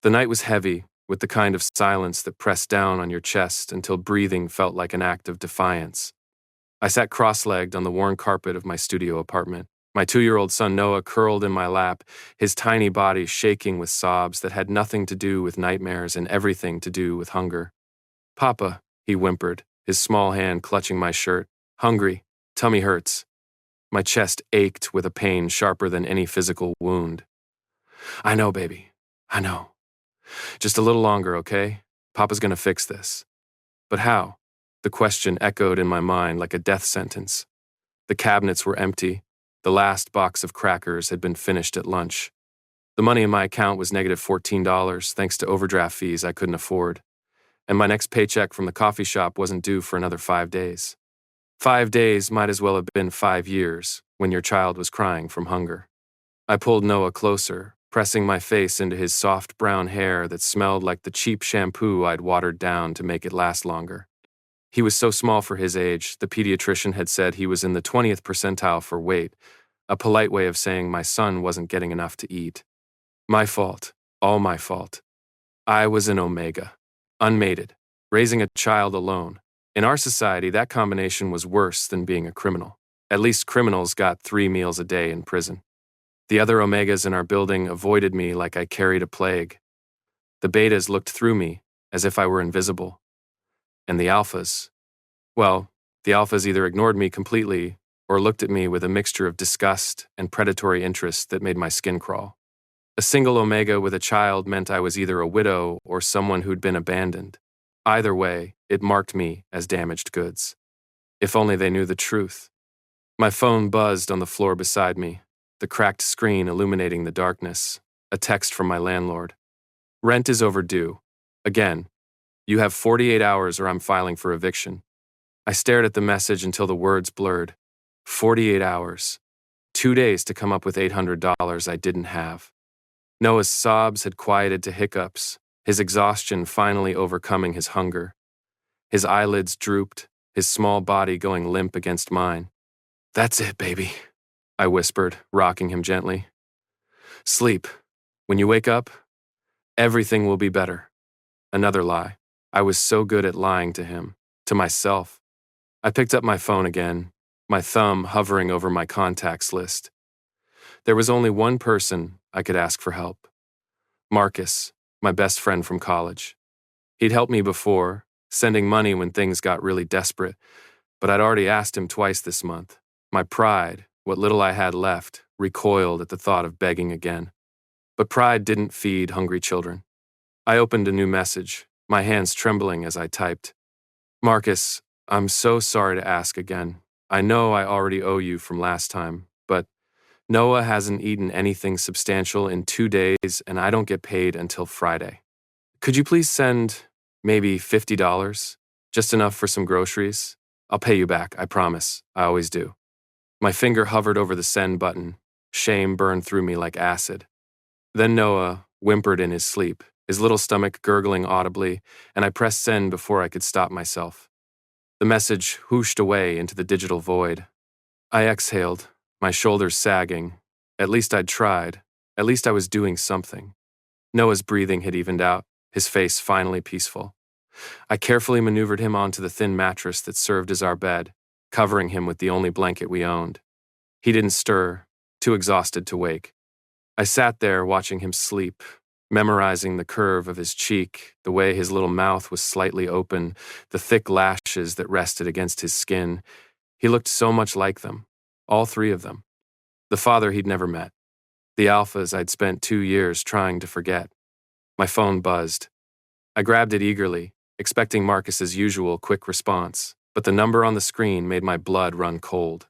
The night was heavy, with the kind of silence that pressed down on your chest until breathing felt like an act of defiance. I sat cross-legged on the worn carpet of my studio apartment, my 2-year-old son Noah curled in my lap, his tiny body shaking with sobs that had nothing to do with nightmares and everything to do with hunger. "Papa," he whimpered, his small hand clutching my shirt. "Hungry. Tummy hurts." My chest ached with a pain sharper than any physical wound. "I know, baby. I know. Just a little longer, okay? Papa's gonna fix this." But how? The question echoed in my mind like a death sentence. The cabinets were empty. The last box of crackers had been finished at lunch. The money in my account was negative $14 thanks to overdraft fees I couldn't afford. And my next paycheck from the coffee shop wasn't due for another 5 days. 5 days might as well have been 5 years when your child was crying from hunger. I pulled Noah closer, pressing my face into his soft brown hair that smelled like the cheap shampoo I'd watered down to make it last longer. He was so small for his age, the pediatrician had said he was in the 20th percentile for weight, a polite way of saying my son wasn't getting enough to eat. My fault, all my fault. I was an omega, unmated, raising a child alone. In our society, that combination was worse than being a criminal. At least criminals got 3 meals a day in prison. The other omegas in our building avoided me like I carried a plague. The betas looked through me as if I were invisible. And the alphas, well, the alphas either ignored me completely or looked at me with a mixture of disgust and predatory interest that made my skin crawl. A single omega with a child meant I was either a widow or someone who'd been abandoned. Either way, it marked me as damaged goods. If only they knew the truth. My phone buzzed on the floor beside me, the cracked screen illuminating the darkness, a text from my landlord. "Rent is overdue. Again. You have 48 hours or I'm filing for eviction." I stared at the message until the words blurred. 48 hours. 2 days to come up with $800 I didn't have. Noah's sobs had quieted to hiccups, his exhaustion finally overcoming his hunger. His eyelids drooped, his small body going limp against mine. "That's it, baby," I whispered, rocking him gently. "Sleep. When you wake up, everything will be better." Another lie. I was so good at lying to him, to myself. I picked up my phone again, my thumb hovering over my contacts list. There was only one person I could ask for help. Marcus, my best friend from college. He'd helped me before, sending money when things got really desperate, but I'd already asked him twice this month. My pride, what little I had left, recoiled at the thought of begging again. But pride didn't feed hungry children. I opened a new message, my hands trembling as I typed. "Marcus, I'm so sorry to ask again. I know I already owe you from last time, but Noah hasn't eaten anything substantial in 2 days and I don't get paid until Friday. Could you please send maybe $50? Just enough for some groceries? I'll pay you back, I promise. I always do." My finger hovered over the send button. Shame burned through me like acid. Then Noah whimpered in his sleep, his little stomach gurgling audibly, and I pressed send before I could stop myself. The message whooshed away into the digital void. I exhaled, my shoulders sagging. At least I'd tried. At least I was doing something. Noah's breathing had evened out, his face finally peaceful. I carefully maneuvered him onto the thin mattress that served as our bed, covering him with the only blanket we owned. He didn't stir, too exhausted to wake. I sat there watching him sleep, memorizing the curve of his cheek, the way his little mouth was slightly open, the thick lashes that rested against his skin. He looked so much like them, all 3 of them. The father he'd never met. The alphas I'd spent 2 years trying to forget. My phone buzzed. I grabbed it eagerly, expecting Marcus's usual quick response, but the number on the screen made my blood run cold.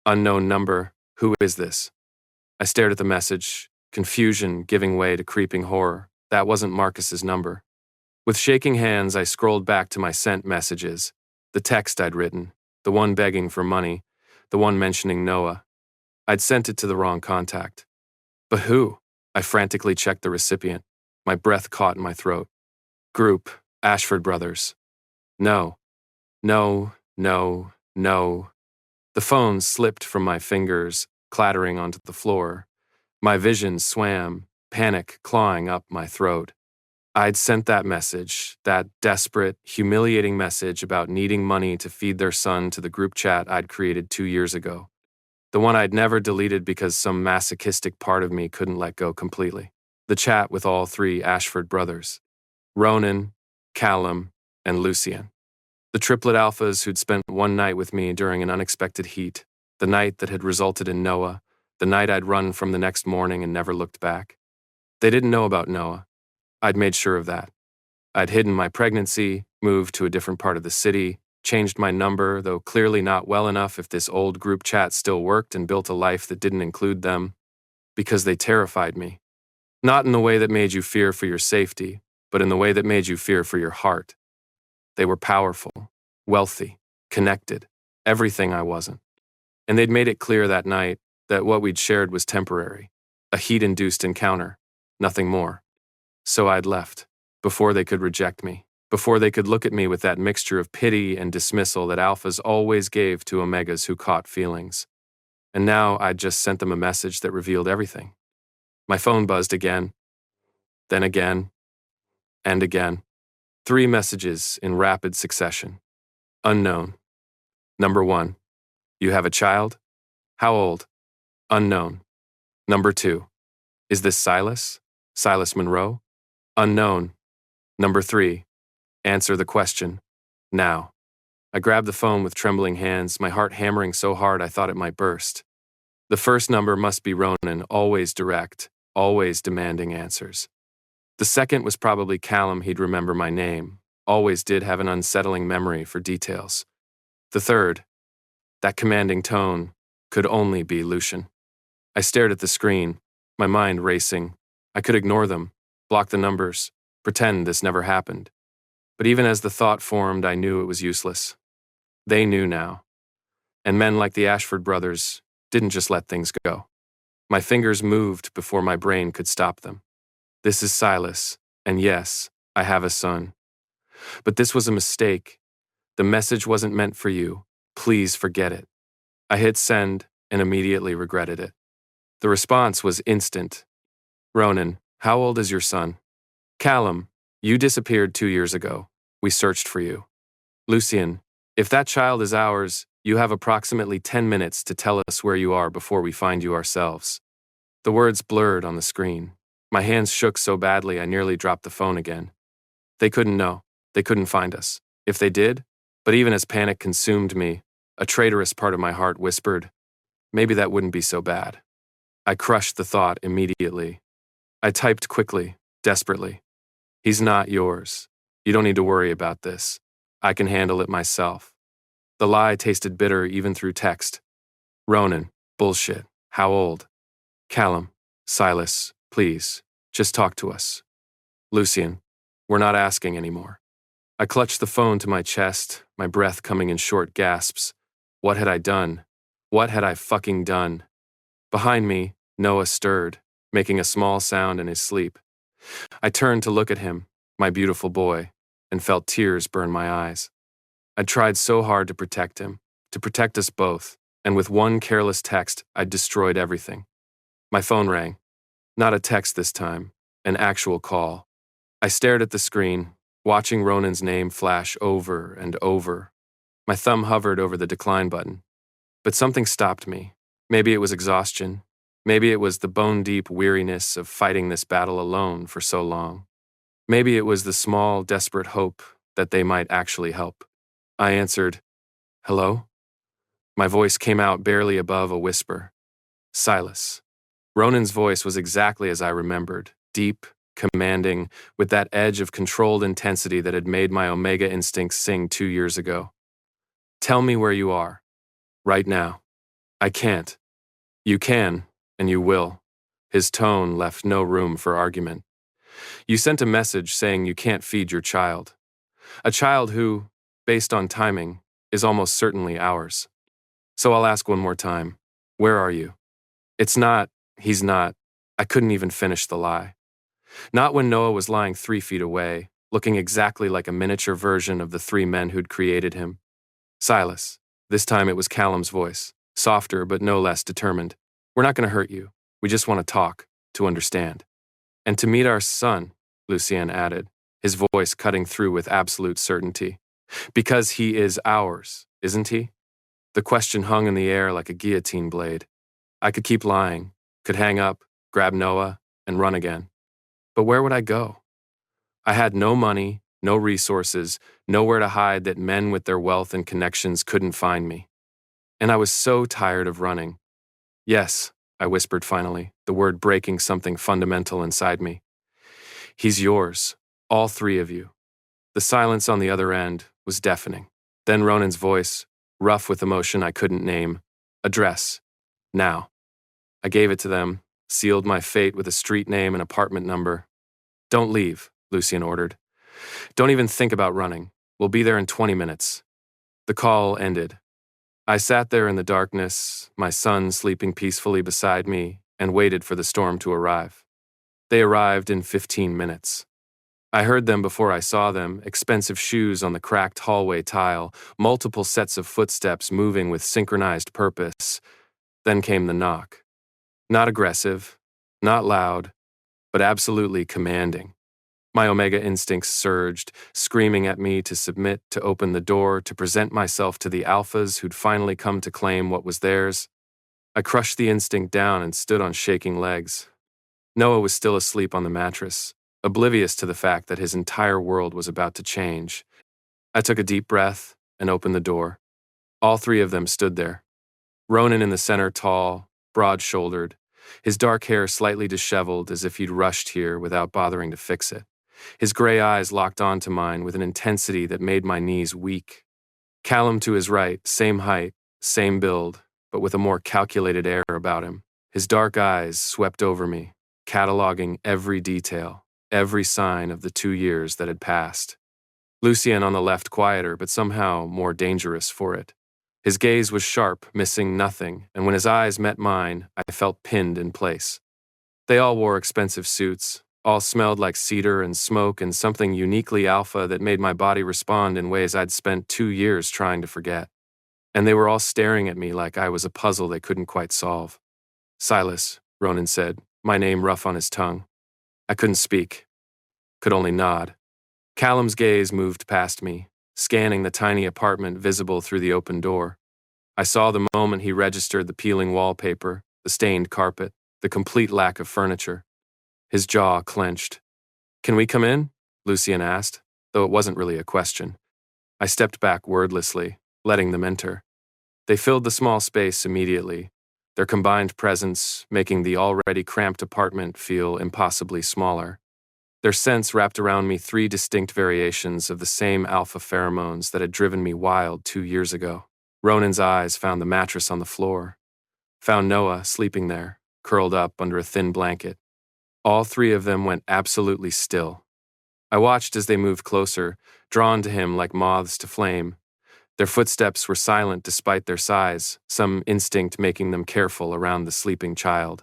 "Unknown number, who is this?" I stared at the message, confusion giving way to creeping horror. That wasn't Marcus's number. With shaking hands, I scrolled back to my sent messages, the text I'd written, the one begging for money, the one mentioning Noah. I'd sent it to the wrong contact. But who? I frantically checked the recipient. My breath caught in my throat. Group, Ashford Brothers. No. No, no, no. The phone slipped from my fingers, clattering onto the floor. My vision swam, panic clawing up my throat. I'd sent that message, that desperate, humiliating message about needing money to feed their son to the group chat I'd created 2 years ago. The one I'd never deleted because some masochistic part of me couldn't let go completely. The chat with all three Ashford brothers, Ronan, Callum, and Lucien. The triplet alphas who'd spent one night with me during an unexpected heat, the night that had resulted in Noah, the night I'd run from the next morning and never looked back. They didn't know about Noah. I'd made sure of that. I'd hidden my pregnancy, moved to a different part of the city, changed my number, though clearly not well enough if this old group chat still worked, and built a life that didn't include them, because they terrified me. Not in the way that made you fear for your safety, but in the way that made you fear for your heart. They were powerful, wealthy, connected, everything I wasn't. And they'd made it clear that night that what we'd shared was temporary, a heat-induced encounter, nothing more. So I'd left, before they could reject me, before they could look at me with that mixture of pity and dismissal that alphas always gave to omegas who caught feelings. And now I'd just sent them a message that revealed everything. My phone buzzed again, then again, and again. 3 messages in rapid succession. Unknown. Number 1. You have a child? How old? Unknown. Number 2. Is this Silas? Silas Monroe? Unknown. Number 3. Answer the question. Now. I grabbed the phone with trembling hands, my heart hammering so hard I thought it might burst. The first number must be Ronan, always direct, always demanding answers. The second was probably Callum, he'd remember my name, always did have an unsettling memory for details. The third, that commanding tone, could only be Lucien. I stared at the screen, my mind racing. I could ignore them, block the numbers, pretend this never happened. But even as the thought formed, I knew it was useless. They knew now. And men like the Ashford brothers didn't just let things go. My fingers moved before my brain could stop them. This is Silas, and yes, I have a son. But this was a mistake. The message wasn't meant for you. Please forget it. I hit send and immediately regretted it. The response was instant. Ronan, how old is your son? Callum, you disappeared 2 years ago. We searched for you. Lucien, if that child is ours, you have approximately 10 minutes to tell us where you are before we find you ourselves. The words blurred on the screen. My hands shook so badly I nearly dropped the phone again. They couldn't know. They couldn't find us. If they did, but even as panic consumed me, a traitorous part of my heart whispered, maybe that wouldn't be so bad. I crushed the thought immediately. I typed quickly, desperately. He's not yours. You don't need to worry about this. I can handle it myself. The lie tasted bitter even through text. Ronan, bullshit. How old? Callum, Silas, please, just talk to us. Lucien, we're not asking anymore. I clutched the phone to my chest, my breath coming in short gasps. What had I done? What had I fucking done? Behind me, Noah stirred, making a small sound in his sleep. I turned to look at him, my beautiful boy, and felt tears burn my eyes. I'd tried so hard to protect him, to protect us both, and with one careless text, I'd destroyed everything. My phone rang. Not a text this time, an actual call. I stared at the screen, watching Ronan's name flash over and over. My thumb hovered over the decline button. But something stopped me. Maybe it was exhaustion. Maybe it was the bone-deep weariness of fighting this battle alone for so long. Maybe it was the small, desperate hope that they might actually help. I answered, "Hello?" My voice came out barely above a whisper. Silas. Ronan's voice was exactly as I remembered, deep, commanding, with that edge of controlled intensity that had made my Omega instincts sing 2 years ago. Tell me where you are. Right now. I can't. You can, and you will. His tone left no room for argument. You sent a message saying you can't feed your child. A child who, based on timing, is almost certainly ours. So I'll ask one more time. Where are you? It's not, he's not. I couldn't even finish the lie. Not when Noah was lying 3 feet away, looking exactly like a miniature version of the 3 men who'd created him. Silas. This time it was Callum's voice, softer but no less determined. We're not going to hurt you. We just want to talk, to understand. And to meet our son, Lucien added, his voice cutting through with absolute certainty. Because he is ours, isn't he? The question hung in the air like a guillotine blade. I could keep lying, could hang up, grab Noah, and run again. But where would I go? I had no money, no resources, nowhere to hide that men with their wealth and connections couldn't find me. And I was so tired of running. Yes, I whispered finally, the word breaking something fundamental inside me. He's yours, all three of you. The silence on the other end was deafening. Then Ronan's voice, rough with emotion I couldn't name. Address. Now. I gave it to them, sealed my fate with a street name and apartment number. Don't leave, Lucien ordered. Don't even think about running. We'll be there in 20 minutes. The call ended. I sat there in the darkness, my son sleeping peacefully beside me, and waited for the storm to arrive. They arrived in 15 minutes. I heard them before I saw them, expensive shoes on the cracked hallway tile, multiple sets of footsteps moving with synchronized purpose. Then came the knock. Not aggressive, not loud, but absolutely commanding. My Omega instincts surged, screaming at me to submit, to open the door, to present myself to the alphas who'd finally come to claim what was theirs. I crushed the instinct down and stood on shaking legs. Noah was still asleep on the mattress, oblivious to the fact that his entire world was about to change. I took a deep breath and opened the door. All three of them stood there. Ronan in the center, tall, broad-shouldered, his dark hair slightly disheveled as if he'd rushed here without bothering to fix it. His gray eyes locked onto mine with an intensity that made my knees weak. Callum to his right, same height, same build, but with a more calculated air about him. His dark eyes swept over me, cataloging every detail, every sign of the 2 years that had passed. Lucien on the left quieter, but somehow more dangerous for it. His gaze was sharp, missing nothing, and when his eyes met mine, I felt pinned in place. They all wore expensive suits, all smelled like cedar and smoke and something uniquely alpha that made my body respond in ways I'd spent 2 years trying to forget. And they were all staring at me like I was a puzzle they couldn't quite solve. Silas, Ronan said, my name rough on his tongue. I couldn't speak, could only nod. Callum's gaze moved past me, scanning the tiny apartment visible through the open door. I saw the moment he registered the peeling wallpaper, the stained carpet, the complete lack of furniture. His jaw clenched. Can we come in? Lucien asked, though it wasn't really a question. I stepped back wordlessly, letting them enter. They filled the small space immediately, their combined presence making the already cramped apartment feel impossibly smaller. Their scents wrapped around me 3 distinct variations of the same alpha pheromones that had driven me wild 2 years ago. Ronan's eyes found the mattress on the floor, found Noah sleeping there, curled up under a thin blanket. All 3 of them went absolutely still. I watched as they moved closer, drawn to him like moths to flame. Their footsteps were silent despite their size, some instinct making them careful around the sleeping child.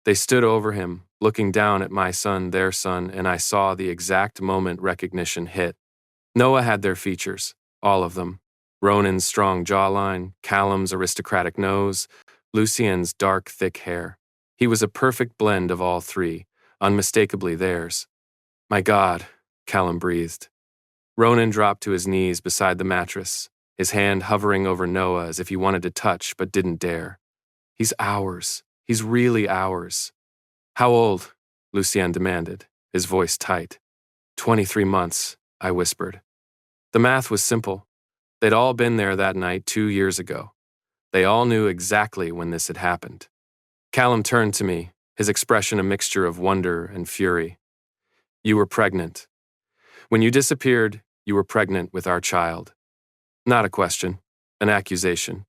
They stood over him, looking down at my son, their son, and I saw the exact moment recognition hit. Noah had their features, all of them. Ronan's strong jawline, Callum's aristocratic nose, Lucien's dark, thick hair. He was a perfect blend of all 3, unmistakably theirs. My God, Callum breathed. Ronan dropped to his knees beside the mattress, his hand hovering over Noah as if he wanted to touch but didn't dare. He's ours. He's really ours. How old? Lucien demanded, his voice tight. 23 months, I whispered. The math was simple. They'd all been there that night 2 years ago. They all knew exactly when this had happened. Callum turned to me, his expression a mixture of wonder and fury. You were pregnant. When you disappeared, you were pregnant with our child. Not a question, an accusation.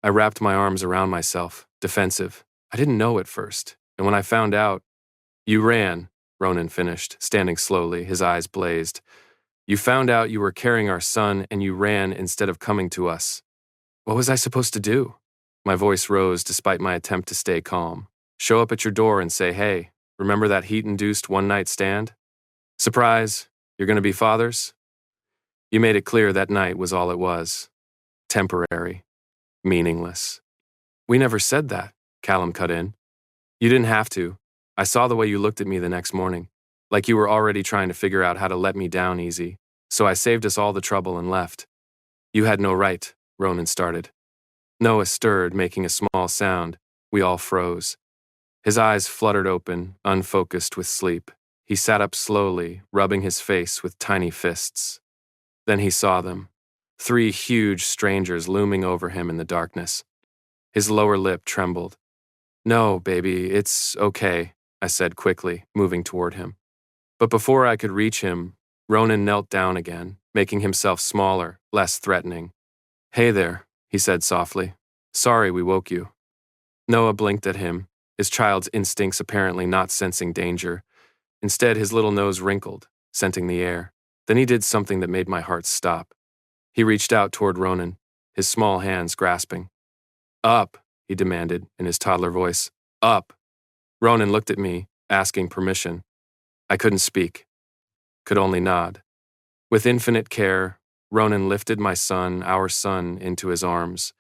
I wrapped my arms around myself, defensive. I didn't know at first, and when I found out, you ran, Ronan finished, standing slowly, his eyes blazed. You found out you were carrying our son and you ran instead of coming to us. What was I supposed to do? My voice rose despite my attempt to stay calm. Show up at your door and say, hey, remember that heat-induced one-night stand? Surprise, you're going to be fathers? You made it clear that night was all it was. Temporary. Meaningless. We never said that, Callum cut in. You didn't have to. I saw the way you looked at me the next morning. Like you were already trying to figure out how to let me down easy. So I saved us all the trouble and left. You had no right, Ronan started. Noah stirred, making a small sound. We all froze. His eyes fluttered open, unfocused with sleep. He sat up slowly, rubbing his face with tiny fists. Then he saw them. 3 huge strangers looming over him in the darkness. His lower lip trembled. No, baby, it's okay, I said quickly, moving toward him. But before I could reach him, Ronan knelt down again, making himself smaller, less threatening. Hey there, he said softly. Sorry we woke you. Noah blinked at him, his child's instincts apparently not sensing danger. Instead, his little nose wrinkled, scenting the air. Then he did something that made my heart stop. He reached out toward Ronan, his small hands grasping. Up, he demanded in his toddler voice. Up. Ronan looked at me, asking permission. I couldn't speak, could only nod. With infinite care, Ronan lifted my son, our son, into his arms.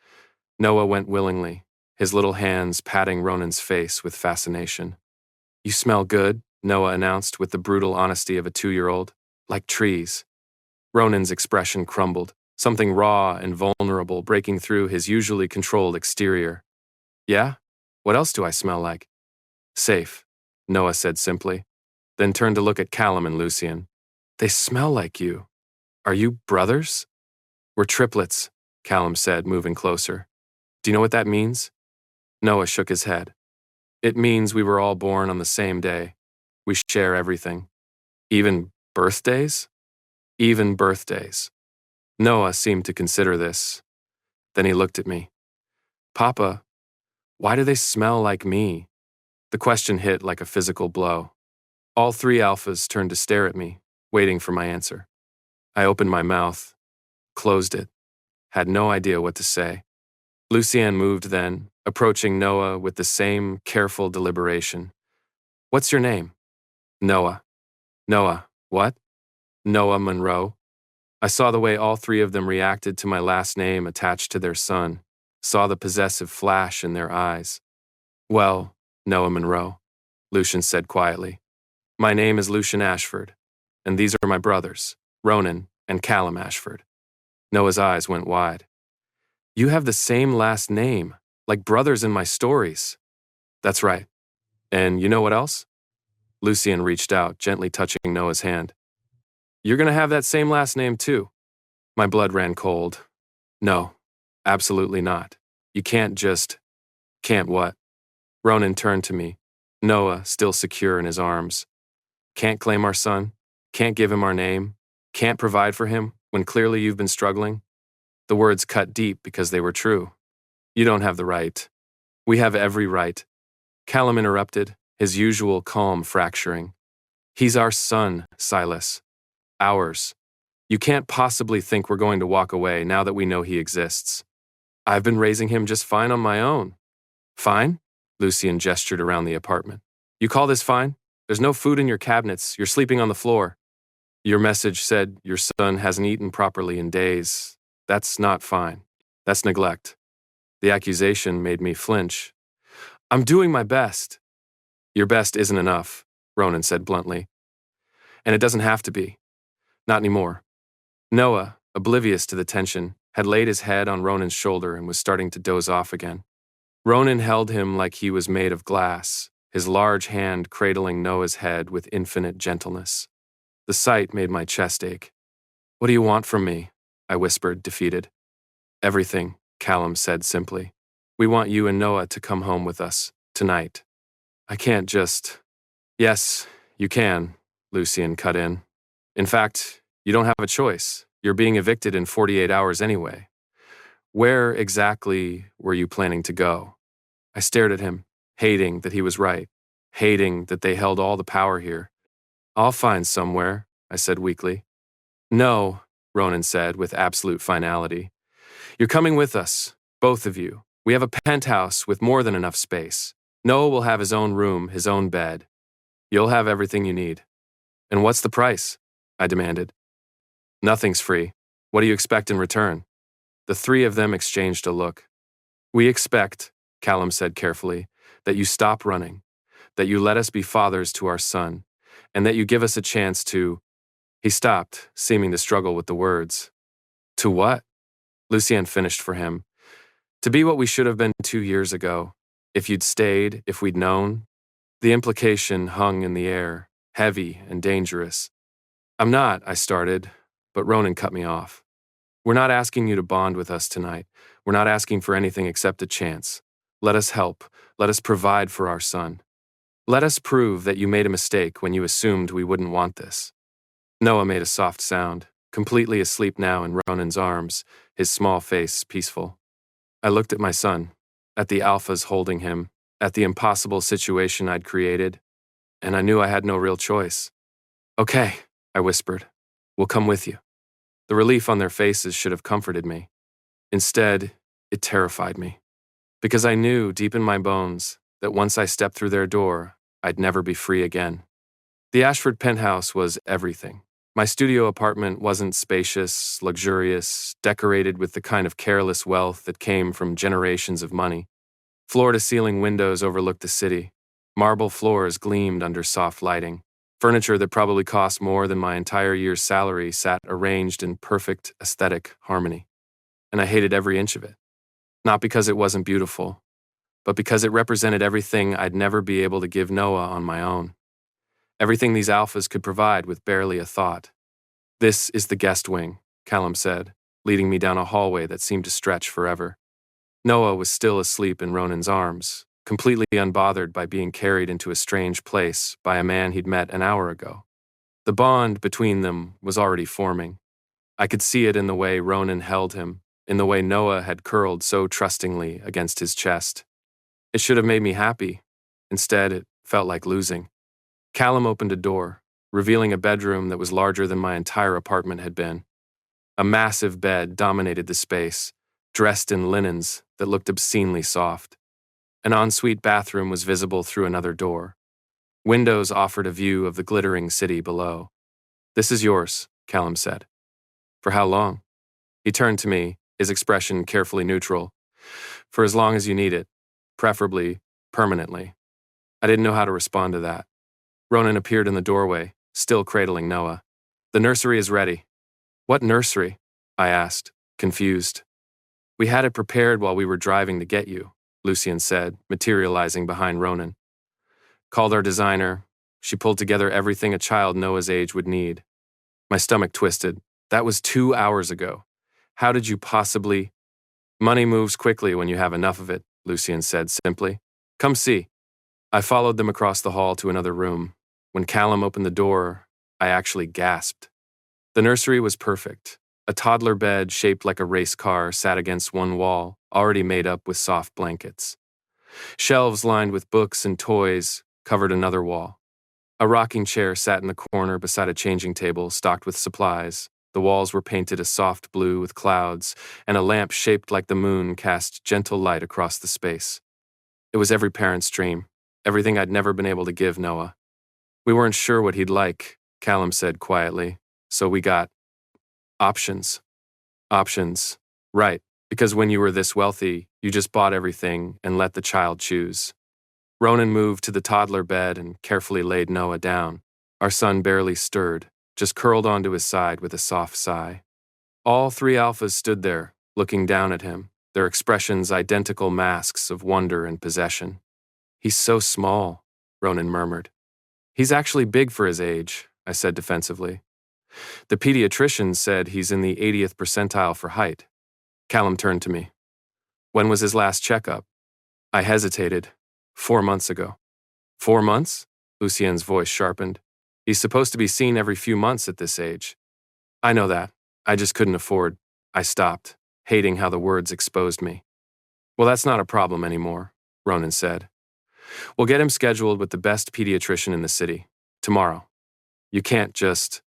Noah went willingly, his little hands patting Ronan's face with fascination. You smell good, Noah announced with the brutal honesty of a 2-year-old. Like trees. Ronan's expression crumbled, something raw and vulnerable breaking through his usually controlled exterior. Yeah? What else do I smell like? Safe, Noah said simply, then turned to look at Callum and Lucian. They smell like you. Are you brothers? We're triplets, Callum said, moving closer. Do you know what that means? Noah shook his head. It means we were all born on the same day. We share everything. Even birthdays? Even birthdays. Noah seemed to consider this. Then he looked at me. Papa, why do they smell like me? The question hit like a physical blow. All 3 alphas turned to stare at me, waiting for my answer. I opened my mouth, closed it, had no idea what to say. Lucian moved then, approaching Noah with the same careful deliberation. What's your name? Noah. Noah, what? Noah Monroe. I saw the way all 3 of them reacted to my last name attached to their son, saw the possessive flash in their eyes. Well, Noah Monroe, Lucian said quietly. My name is Lucian Ashford, and these are my brothers, Ronan and Callum Ashford. Noah's eyes went wide. You have the same last name, like brothers in my stories. That's right. And you know what else? Lucian reached out, gently touching Noah's hand. You're going to have that same last name too. My blood ran cold. No, absolutely not. You can't just... Can't what? Ronan turned to me, Noah still secure in his arms. Can't claim our son? Can't give him our name? Can't provide for him when clearly you've been struggling? The words cut deep because they were true. You don't have the right. We have every right. Callum interrupted, his usual calm fracturing. He's our son, Silas. Ours. You can't possibly think we're going to walk away now that we know he exists. I've been raising him just fine on my own. Fine? Lucian gestured around the apartment. You call this fine? There's no food in your cabinets. You're sleeping on the floor. Your message said your son hasn't eaten properly in days. That's not fine. That's neglect. The accusation made me flinch. I'm doing my best. Your best isn't enough, Ronan said bluntly. And it doesn't have to be. Not anymore. Noah, oblivious to the tension, had laid his head on Ronan's shoulder and was starting to doze off again. Ronan held him like he was made of glass, his large hand cradling Noah's head with infinite gentleness. The sight made my chest ache. What do you want from me? I whispered, defeated. Everything, Callum said simply. We want you and Noah to come home with us, tonight. I can't just... Yes, you can, Lucian cut in. In fact, you don't have a choice. You're being evicted in 48 hours anyway. Where exactly were you planning to go? I stared at him, hating that he was right, hating that they held all the power here. I'll find somewhere, I said weakly. No, Ronan said with absolute finality. You're coming with us, both of you. We have a penthouse with more than enough space. Noah will have his own room, his own bed. You'll have everything you need. And what's the price? I demanded. Nothing's free. What do you expect in return? The 3 of them exchanged a look. We expect, Callum said carefully, that you stop running, that you let us be fathers to our son, and that you give us a chance to. He stopped, seeming to struggle with the words. To what? Lucien finished for him. To be what we should have been 2 years ago. If you'd stayed, if we'd known. The implication hung in the air, heavy and dangerous. I'm not, I started, but Ronan cut me off. We're not asking you to bond with us tonight. We're not asking for anything except a chance. Let us help. Let us provide for our son. Let us prove that you made a mistake when you assumed we wouldn't want this. Noah made a soft sound, completely asleep now in Ronan's arms, his small face peaceful. I looked at my son, at the alphas holding him, at the impossible situation I'd created, and I knew I had no real choice. Okay, I whispered. We'll come with you. The relief on their faces should have comforted me. Instead, it terrified me. Because I knew deep in my bones that once I stepped through their door, I'd never be free again. The Ashford penthouse was everything. My studio apartment wasn't spacious, luxurious, decorated with the kind of careless wealth that came from generations of money. Floor-to-ceiling windows overlooked the city. Marble floors gleamed under soft lighting. Furniture that probably cost more than my entire year's salary sat arranged in perfect aesthetic harmony. And I hated every inch of it. Not because it wasn't beautiful, but because it represented everything I'd never be able to give Noah on my own. Everything these alphas could provide with barely a thought. This is the guest wing, Callum said, leading me down a hallway that seemed to stretch forever. Noah was still asleep in Ronan's arms, completely unbothered by being carried into a strange place by a man he'd met an hour ago. The bond between them was already forming. I could see it in the way Ronan held him, in the way Noah had curled so trustingly against his chest. It should have made me happy. Instead, it felt like losing. Callum opened a door, revealing a bedroom that was larger than my entire apartment had been. A massive bed dominated the space, dressed in linens that looked obscenely soft. An ensuite bathroom was visible through another door. Windows offered a view of the glittering city below. This is yours, Callum said. For how long? He turned to me, his expression carefully neutral. For as long as you need it, preferably permanently. I didn't know how to respond to that. Ronan appeared in the doorway, still cradling Noah. The nursery is ready. What nursery? I asked, confused. We had it prepared while we were driving to get you, Lucien said, materializing behind Ronan. Called our designer. She pulled together everything a child Noah's age would need. My stomach twisted. That was 2 hours ago. How did you possibly... Money moves quickly when you have enough of it, Lucien said simply. Come see. I followed them across the hall to another room. When Callum opened the door, I actually gasped. The nursery was perfect. A toddler bed shaped like a race car sat against one wall, already made up with soft blankets. Shelves lined with books and toys covered another wall. A rocking chair sat in the corner beside a changing table stocked with supplies. The walls were painted a soft blue with clouds, and a lamp shaped like the moon cast gentle light across the space. It was every parent's dream, everything I'd never been able to give Noah. We weren't sure what he'd like, Callum said quietly, so we got options. Options. Right, because when you were this wealthy, you just bought everything and let the child choose. Ronan moved to the toddler bed and carefully laid Noah down. Our son barely stirred, just curled onto his side with a soft sigh. All three alphas stood there, looking down at him, their expressions identical masks of wonder and possession. He's so small, Ronan murmured. He's actually big for his age, I said defensively. The pediatrician said he's in the 80th percentile for height. Callum turned to me. When was his last checkup? I hesitated. 4 months ago. 4 months? Lucien's voice sharpened. He's supposed to be seen every few months at this age. I know that. I just couldn't afford. I stopped, hating how the words exposed me. Well, that's not a problem anymore, Ronan said. We'll get him scheduled with the best pediatrician in the city. Tomorrow. You can't just...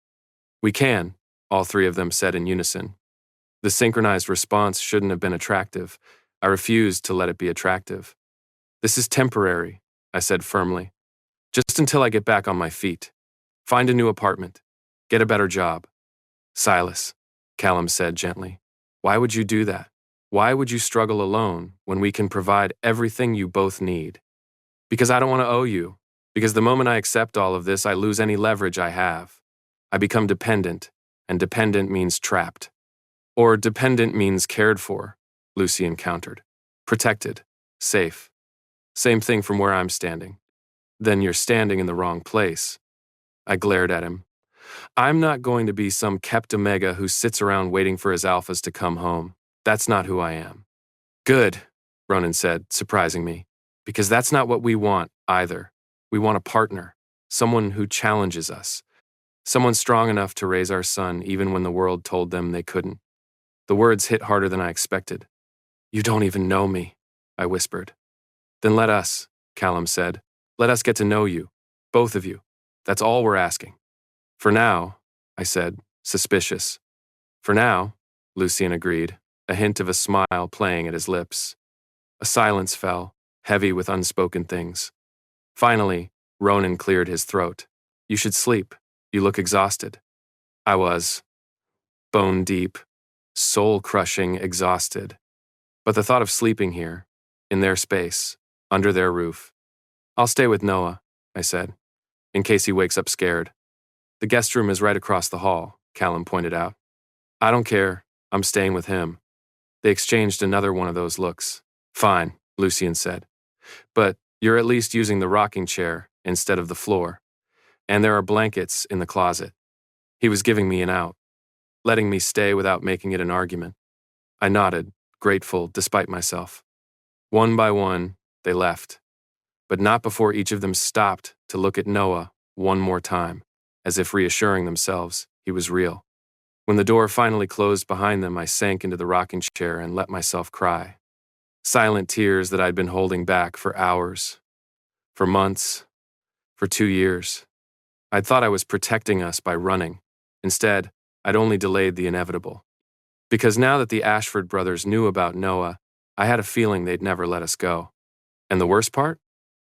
We can, all three of them said in unison. The synchronized response shouldn't have been attractive. I refused to let it be attractive. This is temporary, I said firmly. Just until I get back on my feet. Find a new apartment. Get a better job. Silas, Callum said gently. Why would you do that? Why would you struggle alone when we can provide everything you both need? Because I don't want to owe you. Because the moment I accept all of this, I lose any leverage I have. I become dependent, and dependent means trapped. Or dependent means cared for, Lucy encountered. Protected, safe. Same thing from where I'm standing. Then you're standing in the wrong place. I glared at him. I'm not going to be some kleptomega who sits around waiting for his alphas to come home. That's not who I am. Good, Ronan said, surprising me. Because that's not what we want, either. We want a partner. Someone who challenges us. Someone strong enough to raise our son even when the world told them they couldn't. The words hit harder than I expected. You don't even know me, I whispered. Then let us, Callum said. Let us get to know you. Both of you. That's all we're asking. For now, I said, suspicious. For now, Lucian agreed, a hint of a smile playing at his lips. A silence fell, heavy with unspoken things. Finally, Ronan cleared his throat. You should sleep. You look exhausted. I was. Bone deep, soul-crushing exhausted. But the thought of sleeping here, in their space, under their roof. I'll stay with Noah, I said, in case he wakes up scared. The guest room is right across the hall, Callum pointed out. I don't care. I'm staying with him. They exchanged another one of those looks. Fine, Lucian said. But you're at least using the rocking chair instead of the floor. And there are blankets in the closet. He was giving me an out, letting me stay without making it an argument. I nodded, grateful despite myself. One by one, they left. But not before each of them stopped to look at Noah one more time, as if reassuring themselves he was real. When the door finally closed behind them, I sank into the rocking chair and let myself cry. Silent tears that I'd been holding back for hours, for months, for 2 years. I'd thought I was protecting us by running. Instead, I'd only delayed the inevitable. Because now that the Ashford brothers knew about Noah, I had a feeling they'd never let us go. And the worst part?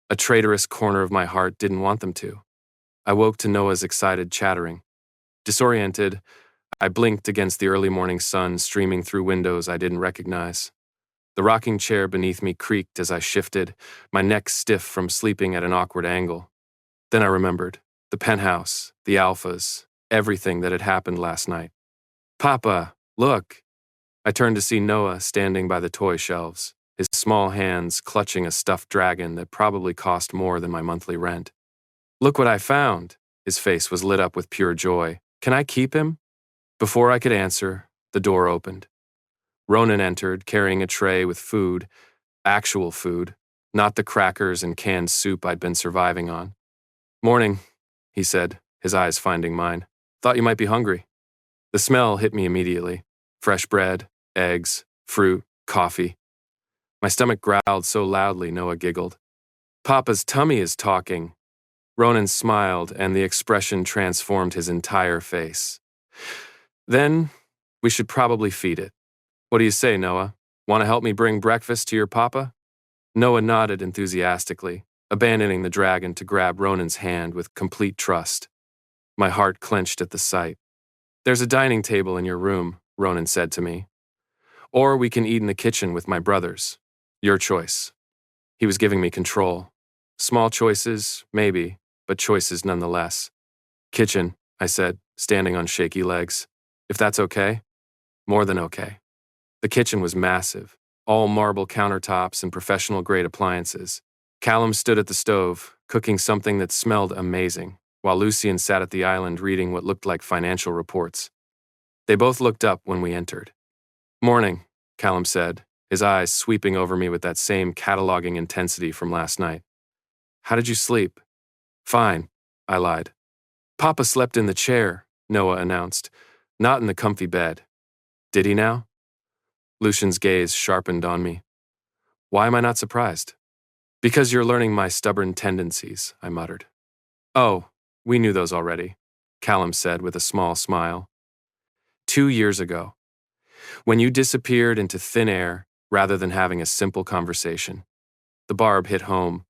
A traitorous corner of my heart didn't want them to. I woke to Noah's excited chattering. Disoriented, I blinked against the early morning sun streaming through windows I didn't recognize. The rocking chair beneath me creaked as I shifted, my neck stiff from sleeping at an awkward angle. Then I remembered. The penthouse, the alphas, everything that had happened last night. Papa, look! I turned to see Noah standing by the toy shelves, his small hands clutching a stuffed dragon that probably cost more than my monthly rent. Look what I found! His face was lit up with pure joy. Can I keep him? Before I could answer, the door opened. Ronan entered, carrying a tray with food, actual food, not the crackers and canned soup I'd been surviving on. Morning, he said, his eyes finding mine. Thought you might be hungry. The smell hit me immediately. Fresh bread, eggs, fruit, coffee. My stomach growled so loudly Noah giggled. Papa's tummy is talking. Ronan smiled, and the expression transformed his entire face. Then, we should probably feed it. What do you say, Noah? Want to help me bring breakfast to your papa? Noah nodded enthusiastically, abandoning the dragon to grab Ronan's hand with complete trust. My heart clenched at the sight. There's a dining table in your room, Ronan said to me. Or we can eat in the kitchen with my brothers. Your choice. He was giving me control. Small choices, maybe, but choices nonetheless. Kitchen, I said, standing on shaky legs. If that's okay? More than okay. The kitchen was massive, all marble countertops and professional-grade appliances. Callum stood at the stove, cooking something that smelled amazing, while Lucian sat at the island reading what looked like financial reports. They both looked up when we entered. Morning, Callum said, his eyes sweeping over me with that same cataloging intensity from last night. How did you sleep? Fine, I lied. Papa slept in the chair, Noah announced, not in the comfy bed. Did he now? Lucian's gaze sharpened on me. Why am I not surprised? Because you're learning my stubborn tendencies, I muttered. Oh, we knew those already, Callum said with a small smile. 2 years ago, when you disappeared into thin air rather than having a simple conversation. The barb hit home.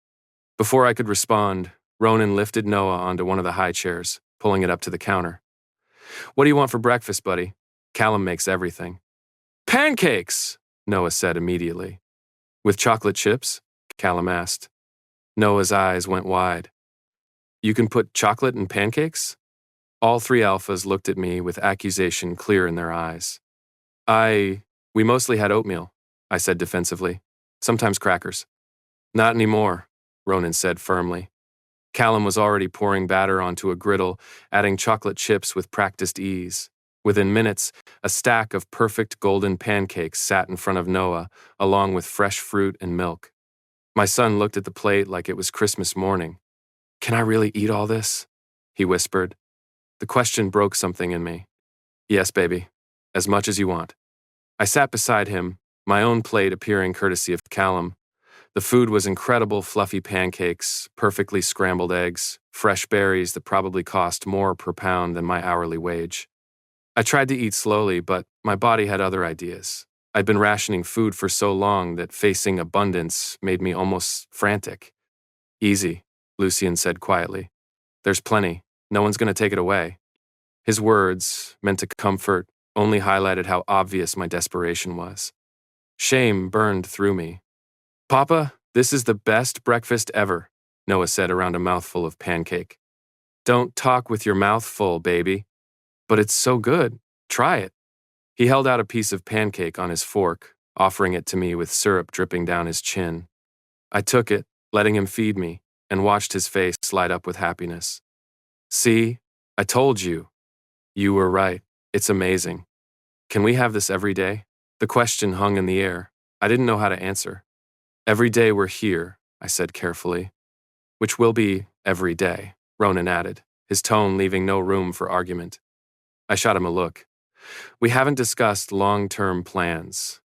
Before I could respond, Ronan lifted Noah onto one of the high chairs, pulling it up to the counter. What do you want for breakfast, buddy? Callum makes everything. Pancakes, Noah said immediately. With chocolate chips? Callum asked. Noah's eyes went wide. You can put chocolate in pancakes? All three alphas looked at me with accusation clear in their eyes. We mostly had oatmeal, I said defensively. Sometimes crackers. Not anymore, Ronan said firmly. Callum was already pouring batter onto a griddle, adding chocolate chips with practiced ease. Within minutes, a stack of perfect golden pancakes sat in front of Noah, along with fresh fruit and milk. My son looked at the plate like it was Christmas morning. Can I really eat all this? He whispered. The question broke something in me. Yes, baby. As much as you want. I sat beside him, my own plate appearing courtesy of Callum. The food was incredible fluffy pancakes, perfectly scrambled eggs, fresh berries that probably cost more per pound than my hourly wage. I tried to eat slowly, but my body had other ideas. I'd been rationing food for so long that facing abundance made me almost frantic. Easy, Lucian said quietly. There's plenty. No one's going to take it away. His words, meant to comfort, only highlighted how obvious my desperation was. Shame burned through me. Papa, this is the best breakfast ever, Noah said around a mouthful of pancake. Don't talk with your mouth full, baby. But it's so good. Try it. He held out a piece of pancake on his fork, offering it to me with syrup dripping down his chin. I took it, letting him feed me, and watched his face light up with happiness. See, I told you. You were right. It's amazing. Can we have this every day? The question hung in the air. I didn't know how to answer. Every day we're here, I said carefully. Which will be every day, Ronan added, his tone leaving no room for argument. I shot him a look. We haven't discussed long-term plans.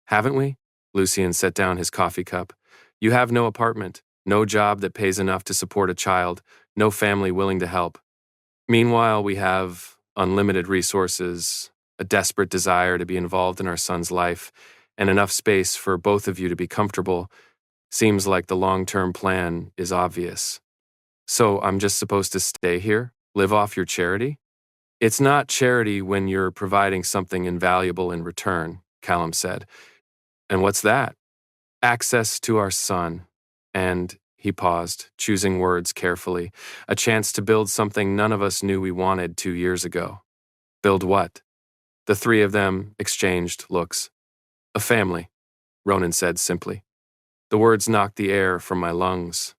Haven't we? Lucian set down his coffee cup. You have no apartment, no job that pays enough to support a child, no family willing to help. Meanwhile, we have unlimited resources, a desperate desire to be involved in our son's life, and enough space for both of you to be comfortable. Seems like the long-term plan is obvious. So I'm just supposed to stay here, live off your charity? It's not charity when you're providing something invaluable in return, Callum said. And what's that? Access to our son. And, he paused, choosing words carefully, a chance to build something none of us knew we wanted 2 years ago. Build what? The three of them exchanged looks. A family, Ronan said simply. The words knocked the air from my lungs.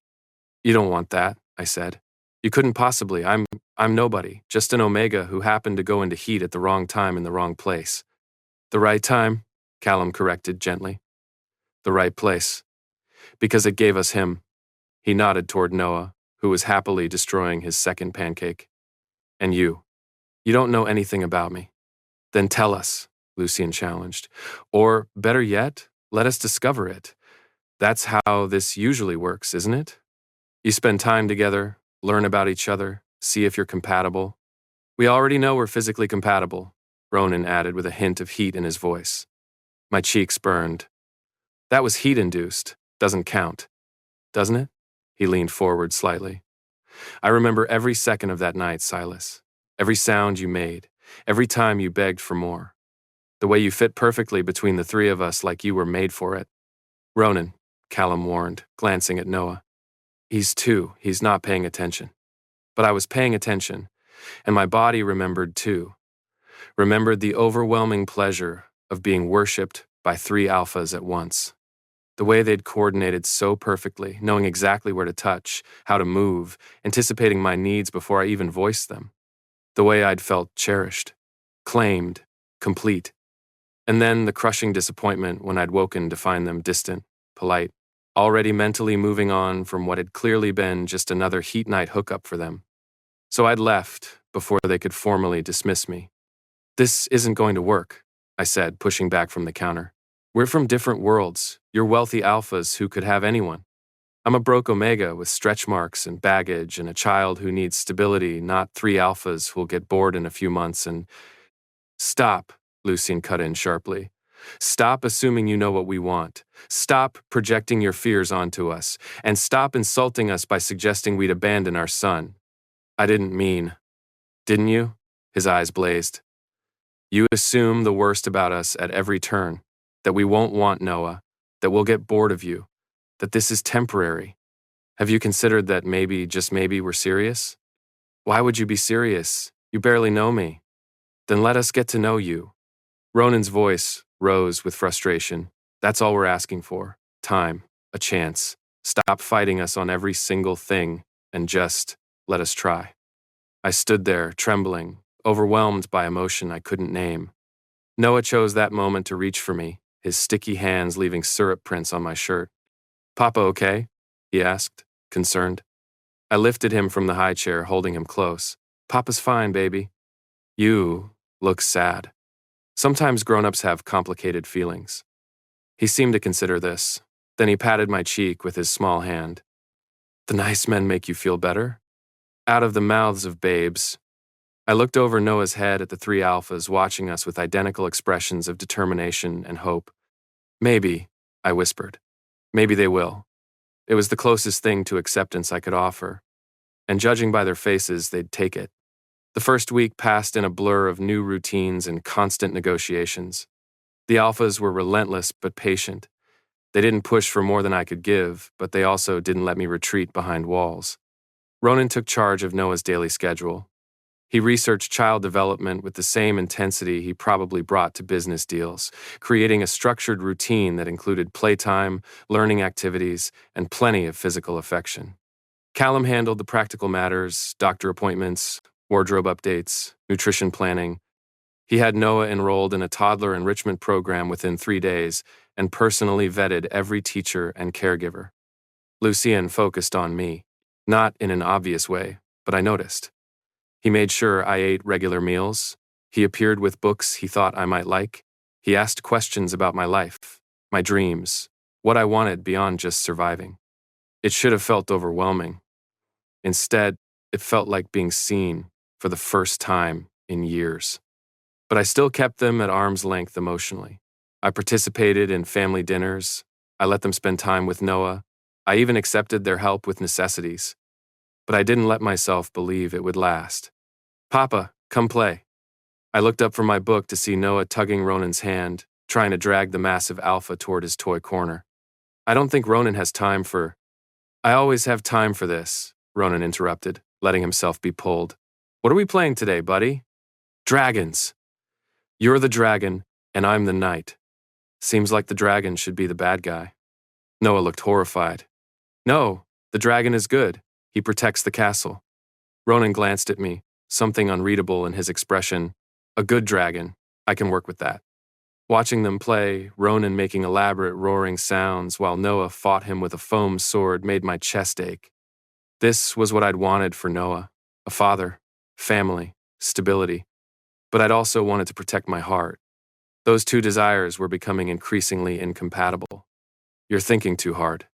You don't want that, I said. You couldn't possibly. I'm nobody, just an Omega who happened to go into heat at the wrong time in the wrong place. The right time, Callum corrected gently. The right place. Because it gave us him. He nodded toward Noah, who was happily destroying his second pancake. And you. You don't know anything about me. Then tell us, Lucian challenged. Or, better yet, let us discover it. That's how this usually works, isn't it? You spend time together, learn about each other, see if you're compatible. We already know we're physically compatible, Ronan added with a hint of heat in his voice. My cheeks burned. That was heat-induced. Doesn't count. Doesn't it? He leaned forward slightly. I remember every second of that night, Silas. Every sound you made. Every time you begged for more. The way you fit perfectly between the three of us like you were made for it. Ronan, Callum warned, glancing at Noah. He's 2. He's not paying attention. But I was paying attention, and my body remembered too. Remembered the overwhelming pleasure of being worshipped by 3 alphas at once. The way they'd coordinated so perfectly, knowing exactly where to touch, how to move, anticipating my needs before I even voiced them. The way I'd felt cherished, claimed, complete. And then the crushing disappointment when I'd woken to find them distant, polite, already mentally moving on from what had clearly been just another heat night hookup for them. So I'd left before they could formally dismiss me. This isn't going to work, I said, pushing back from the counter. We're from different worlds. You're wealthy alphas who could have anyone. I'm a broke Omega with stretch marks and baggage and a child who needs stability, not 3 alphas who'll get bored in a few months and... Stop, Lucian cut in sharply. Stop assuming you know what we want. Stop projecting your fears onto us. And stop insulting us by suggesting we'd abandon our son. I didn't mean... Didn't you? His eyes blazed. You assume the worst about us at every turn. That we won't want Noah. That we'll get bored of you. That this is temporary. Have you considered that maybe, just maybe, we're serious? Why would you be serious? You barely know me. Then let us get to know you. Ronan's voice rose with frustration. That's all we're asking for. Time. A chance. Stop fighting us on every single thing and just let us try. I stood there, trembling, overwhelmed by emotion I couldn't name. Noah chose that moment to reach for me, his sticky hands leaving syrup prints on my shirt. Papa okay? He asked, concerned. I lifted him from the high chair, holding him close. Papa's fine, baby. You look sad. Sometimes grown-ups have complicated feelings. He seemed to consider this. Then he patted my cheek with his small hand. The nice men make you feel better? Out of the mouths of babes. I looked over Noah's head at the three alphas watching us with identical expressions of determination and hope. Maybe, I whispered. Maybe they will. It was the closest thing to acceptance I could offer. And judging by their faces, they'd take it. The first week passed in a blur of new routines and constant negotiations. The alphas were relentless but patient. They didn't push for more than I could give, but they also didn't let me retreat behind walls. Ronan took charge of Noah's daily schedule. He researched child development with the same intensity he probably brought to business deals, creating a structured routine that included playtime, learning activities, and plenty of physical affection. Callum handled the practical matters, doctor appointments, wardrobe updates, nutrition planning. He had Noah enrolled in a toddler enrichment program within 3 days and personally vetted every teacher and caregiver. Lucien focused on me, not in an obvious way, but I noticed. He made sure I ate regular meals. He appeared with books he thought I might like. He asked questions about my life, my dreams, what I wanted beyond just surviving. It should have felt overwhelming. Instead, it felt like being seen for the first time in years. But I still kept them at arm's length emotionally. I participated in family dinners. I let them spend time with Noah. I even accepted their help with necessities. But I didn't let myself believe it would last. Papa, come play. I looked up from my book to see Noah tugging Ronan's hand, trying to drag the massive alpha toward his toy corner. I don't think Ronan has time for... I always have time for this, Ronan interrupted, letting himself be pulled. What are we playing today, buddy? Dragons. You're the dragon, and I'm the knight. Seems like the dragon should be the bad guy. Noah looked horrified. No, the dragon is good. He protects the castle. Ronan glanced at me, something unreadable in his expression. A good dragon. I can work with that. Watching them play, Ronan making elaborate roaring sounds while Noah fought him with a foam sword made my chest ache. This was what I'd wanted for Noah. A father, family, stability. But I'd also wanted to protect my heart. Those two desires were becoming increasingly incompatible. You're thinking too hard.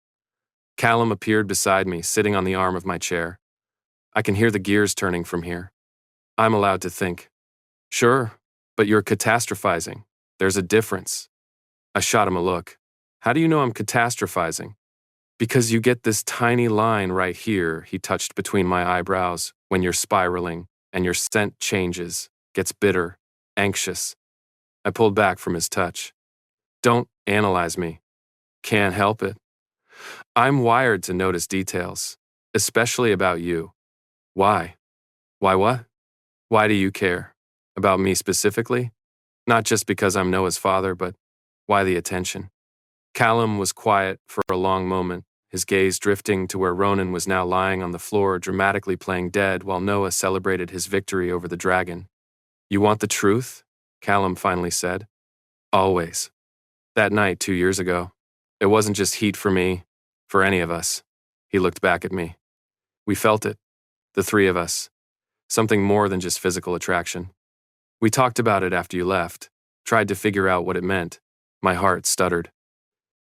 Callum appeared beside me, sitting on the arm of my chair. I can hear the gears turning from here. I'm allowed to think. Sure, but you're catastrophizing. There's a difference. I shot him a look. How do you know I'm catastrophizing? Because you get this tiny line right here, he touched between my eyebrows, when you're spiraling, and your scent changes, gets bitter, anxious. I pulled back from his touch. Don't analyze me. Can't help it. I'm wired to notice details, especially about you. Why? Why what? Why do you care? About me specifically? Not just because I'm Noah's father, but why the attention? Callum was quiet for a long moment, his gaze drifting to where Ronan was now lying on the floor, dramatically playing dead while Noah celebrated his victory over the dragon. You want the truth? Callum finally said. Always. That night 2 years ago, it wasn't just heat for me, for any of us. He looked back at me. We felt it, the three of us. Something more than just physical attraction. We talked about it after you left, tried to figure out what it meant. My heart stuttered.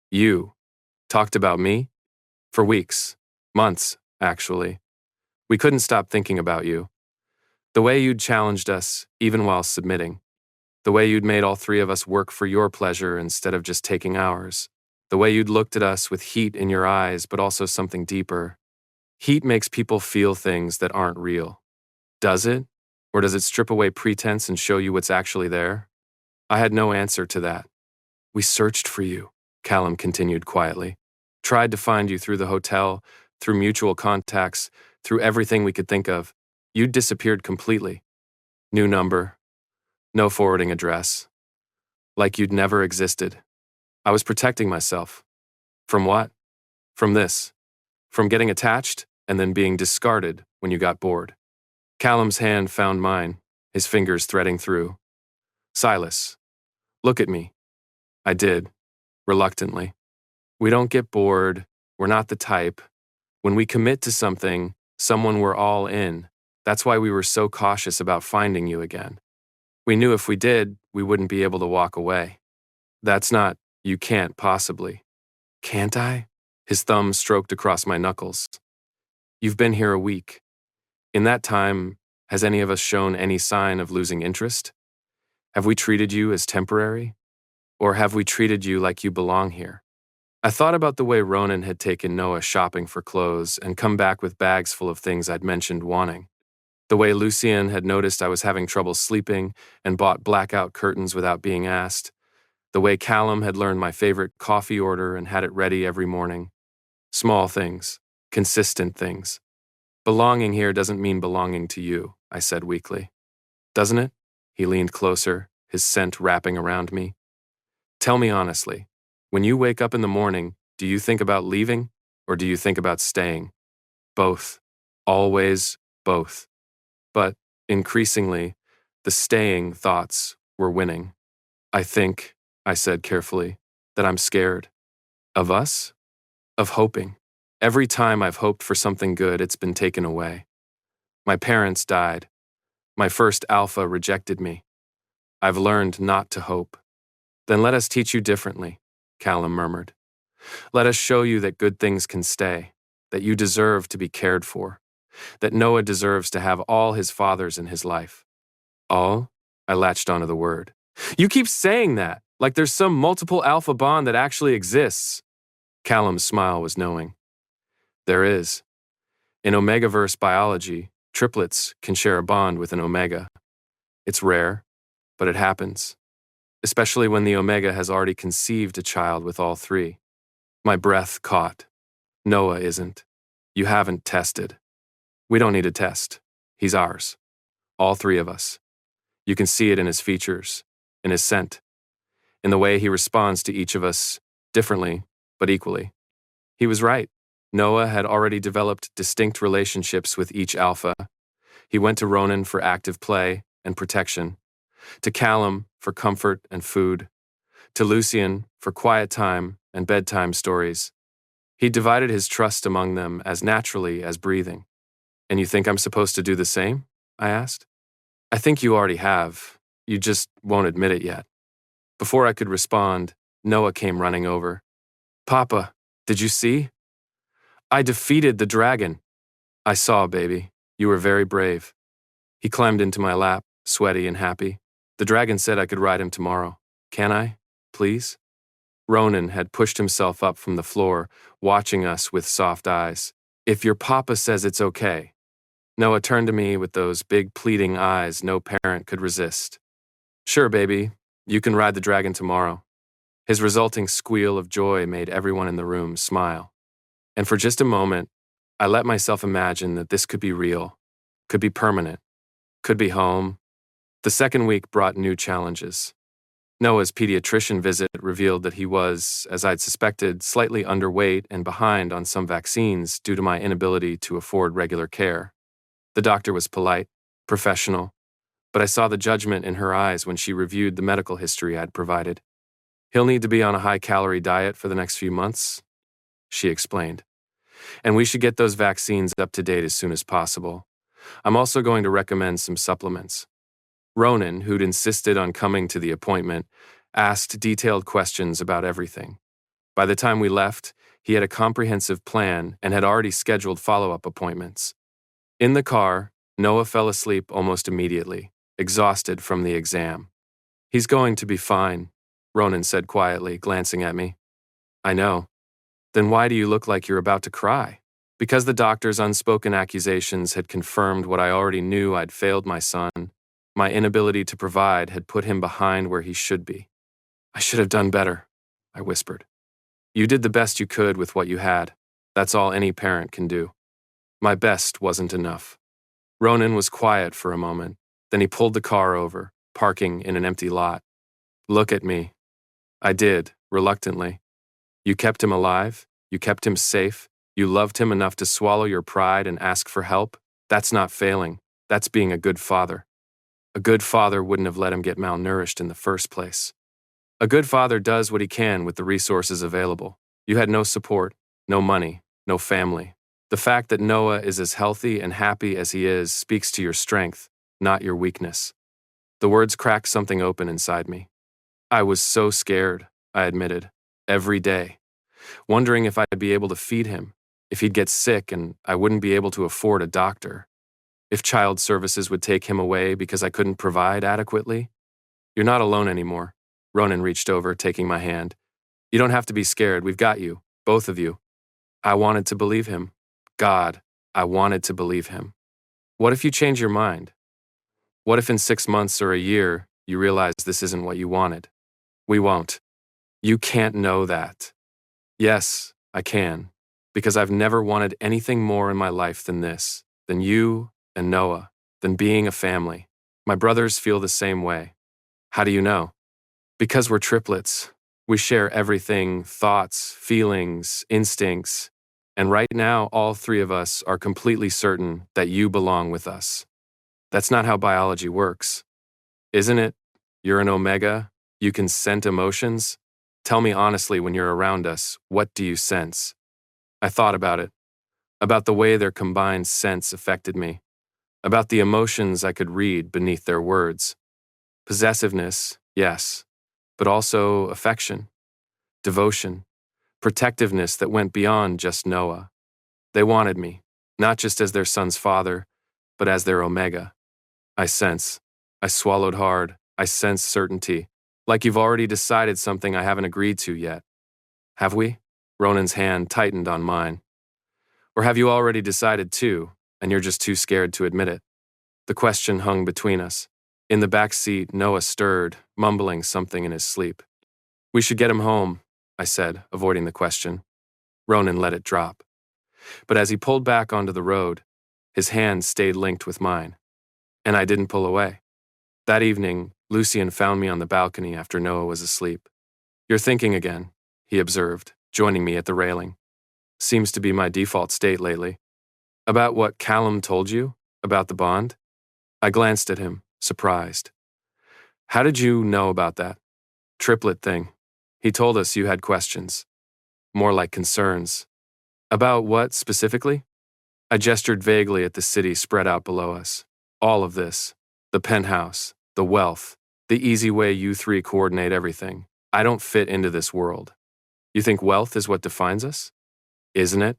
You talked about me? For weeks, months, actually. We couldn't stop thinking about you. The way you'd challenged us, even while submitting. The way you'd made all three of us work for your pleasure instead of just taking ours. The way you'd looked at us with heat in your eyes, but also something deeper. Heat makes people feel things that aren't real. Does it? Or does it strip away pretense and show you what's actually there? I had no answer to that. We searched for you, Callum continued quietly. Tried to find you through the hotel, through mutual contacts, through everything we could think of. You'd disappeared completely. New number, no forwarding address. Like you'd never existed. I was protecting myself. From what? From this. From getting attached and then being discarded when you got bored. Callum's hand found mine, his fingers threading through. Silas, look at me. I did, reluctantly. We don't get bored. We're not the type. When we commit to something, someone we're all in. That's why we were so cautious about finding you again. We knew if we did, we wouldn't be able to walk away. That's not, you can't possibly. Can't I? His thumb stroked across my knuckles. You've been here a week. In that time, has any of us shown any sign of losing interest? Have we treated you as temporary? Or have we treated you like you belong here? I thought about the way Ronan had taken Noah shopping for clothes and come back with bags full of things I'd mentioned wanting. The way Lucien had noticed I was having trouble sleeping and bought blackout curtains without being asked. The way Callum had learned my favorite coffee order and had it ready every morning. Small things, consistent things. Belonging here doesn't mean belonging to you, I said weakly. Doesn't it? He leaned closer, his scent wrapping around me. Tell me honestly, when you wake up in the morning, do you think about leaving or do you think about staying? Both. Always both. But, increasingly, the staying thoughts were winning. I think, I said carefully, that I'm scared. Of us? Of hoping. Every time I've hoped for something good, it's been taken away. My parents died. My first alpha rejected me. I've learned not to hope. Then let us teach you differently, Callum murmured. Let us show you that good things can stay, that you deserve to be cared for, that Noah deserves to have all his fathers in his life. All? I latched onto the word. You keep saying that, like there's some multiple alpha bond that actually exists. Callum's smile was knowing. There is. In Omegaverse biology, triplets can share a bond with an Omega. It's rare, but it happens. Especially when the Omega has already conceived a child with all three. My breath caught. Noah isn't. You haven't tested. We don't need a test. He's ours. All three of us. You can see it in his features, in his scent, in the way he responds to each of us, differently, but equally. He was right. Noah had already developed distinct relationships with each alpha. He went to Ronan for active play and protection, to Callum for comfort and food, to Lucien for quiet time and bedtime stories. He divided his trust among them as naturally as breathing. And you think I'm supposed to do the same? I asked. I think you already have. You just won't admit it yet. Before I could respond, Noah came running over. Papa, did you see? I defeated the dragon. I saw, baby. You were very brave. He climbed into my lap, sweaty and happy. The dragon said I could ride him tomorrow. Can I? Please? Ronan had pushed himself up from the floor, watching us with soft eyes. If your papa says it's okay. Noah turned to me with those big pleading eyes no parent could resist. Sure, baby. You can ride the dragon tomorrow. His resulting squeal of joy made everyone in the room smile. And for just a moment, I let myself imagine that this could be real, could be permanent, could be home. The second week brought new challenges. Noah's pediatrician visit revealed that he was, as I'd suspected, slightly underweight and behind on some vaccines due to my inability to afford regular care. The doctor was polite, professional, but I saw the judgment in her eyes when she reviewed the medical history I'd provided. He'll need to be on a high-calorie diet for the next few months, she explained. And we should get those vaccines up to date as soon as possible. I'm also going to recommend some supplements. Ronan, who'd insisted on coming to the appointment, asked detailed questions about everything. By the time we left, he had a comprehensive plan and had already scheduled follow-up appointments. In the car, Noah fell asleep almost immediately, exhausted from the exam. He's going to be fine, Ronan said quietly, glancing at me. I know. Then why do you look like you're about to cry? Because the doctor's unspoken accusations had confirmed what I already knew. I'd failed my son. My inability to provide had put him behind where he should be. I should have done better, I whispered. You did the best you could with what you had. That's all any parent can do. My best wasn't enough. Ronan was quiet for a moment. Then he pulled the car over, parking in an empty lot. Look at me. I did, reluctantly. You kept him alive. You kept him safe. You loved him enough to swallow your pride and ask for help. That's not failing. That's being a good father. A good father wouldn't have let him get malnourished in the first place. A good father does what he can with the resources available. You had no support, no money, no family. The fact that Noah is as healthy and happy as he is speaks to your strength, not your weakness. The words cracked something open inside me. I was so scared, I admitted, every day, wondering if I'd be able to feed him, if he'd get sick and I wouldn't be able to afford a doctor, if child services would take him away because I couldn't provide adequately. You're not alone anymore. Ronan reached over, taking my hand. You don't have to be scared. We've got you, both of you. I wanted to believe him. God, I wanted to believe him. What if you change your mind? What if in 6 months or a year you realize this isn't what you wanted? We won't. You can't know that. Yes, I can, because I've never wanted anything more in my life than this, than you and Noah, than being a family. My brothers feel the same way. How do you know? Because we're triplets. We share everything, thoughts, feelings, instincts, and right now all three of us are completely certain that you belong with us. That's not how biology works. Isn't it? You're an omega. You can scent emotions. Tell me honestly, when you're around us, what do you sense? I thought about it, about the way their combined sense affected me, about the emotions I could read beneath their words. Possessiveness, yes, but also affection, devotion, protectiveness that went beyond just Noah. They wanted me, not just as their son's father, but as their omega. I sense. I swallowed hard. I sense certainty. Like you've already decided something I haven't agreed to yet. Have we? Ronan's hand tightened on mine. Or have you already decided too, and you're just too scared to admit it? The question hung between us. In the back seat, Noah stirred, mumbling something in his sleep. We should get him home, I said, avoiding the question. Ronan let it drop. But as he pulled back onto the road, his hand stayed linked with mine. And I didn't pull away. That evening, Lucien found me on the balcony after Noah was asleep. You're thinking again, he observed, joining me at the railing. Seems to be my default state lately. About what Callum told you? About the bond? I glanced at him, surprised. How did you know about that? Triplet thing. He told us you had questions. More like concerns. About what, specifically? I gestured vaguely at the city spread out below us. All of this. The penthouse, the wealth, the easy way you three coordinate everything. I don't fit into this world. You think wealth is what defines us? Isn't it?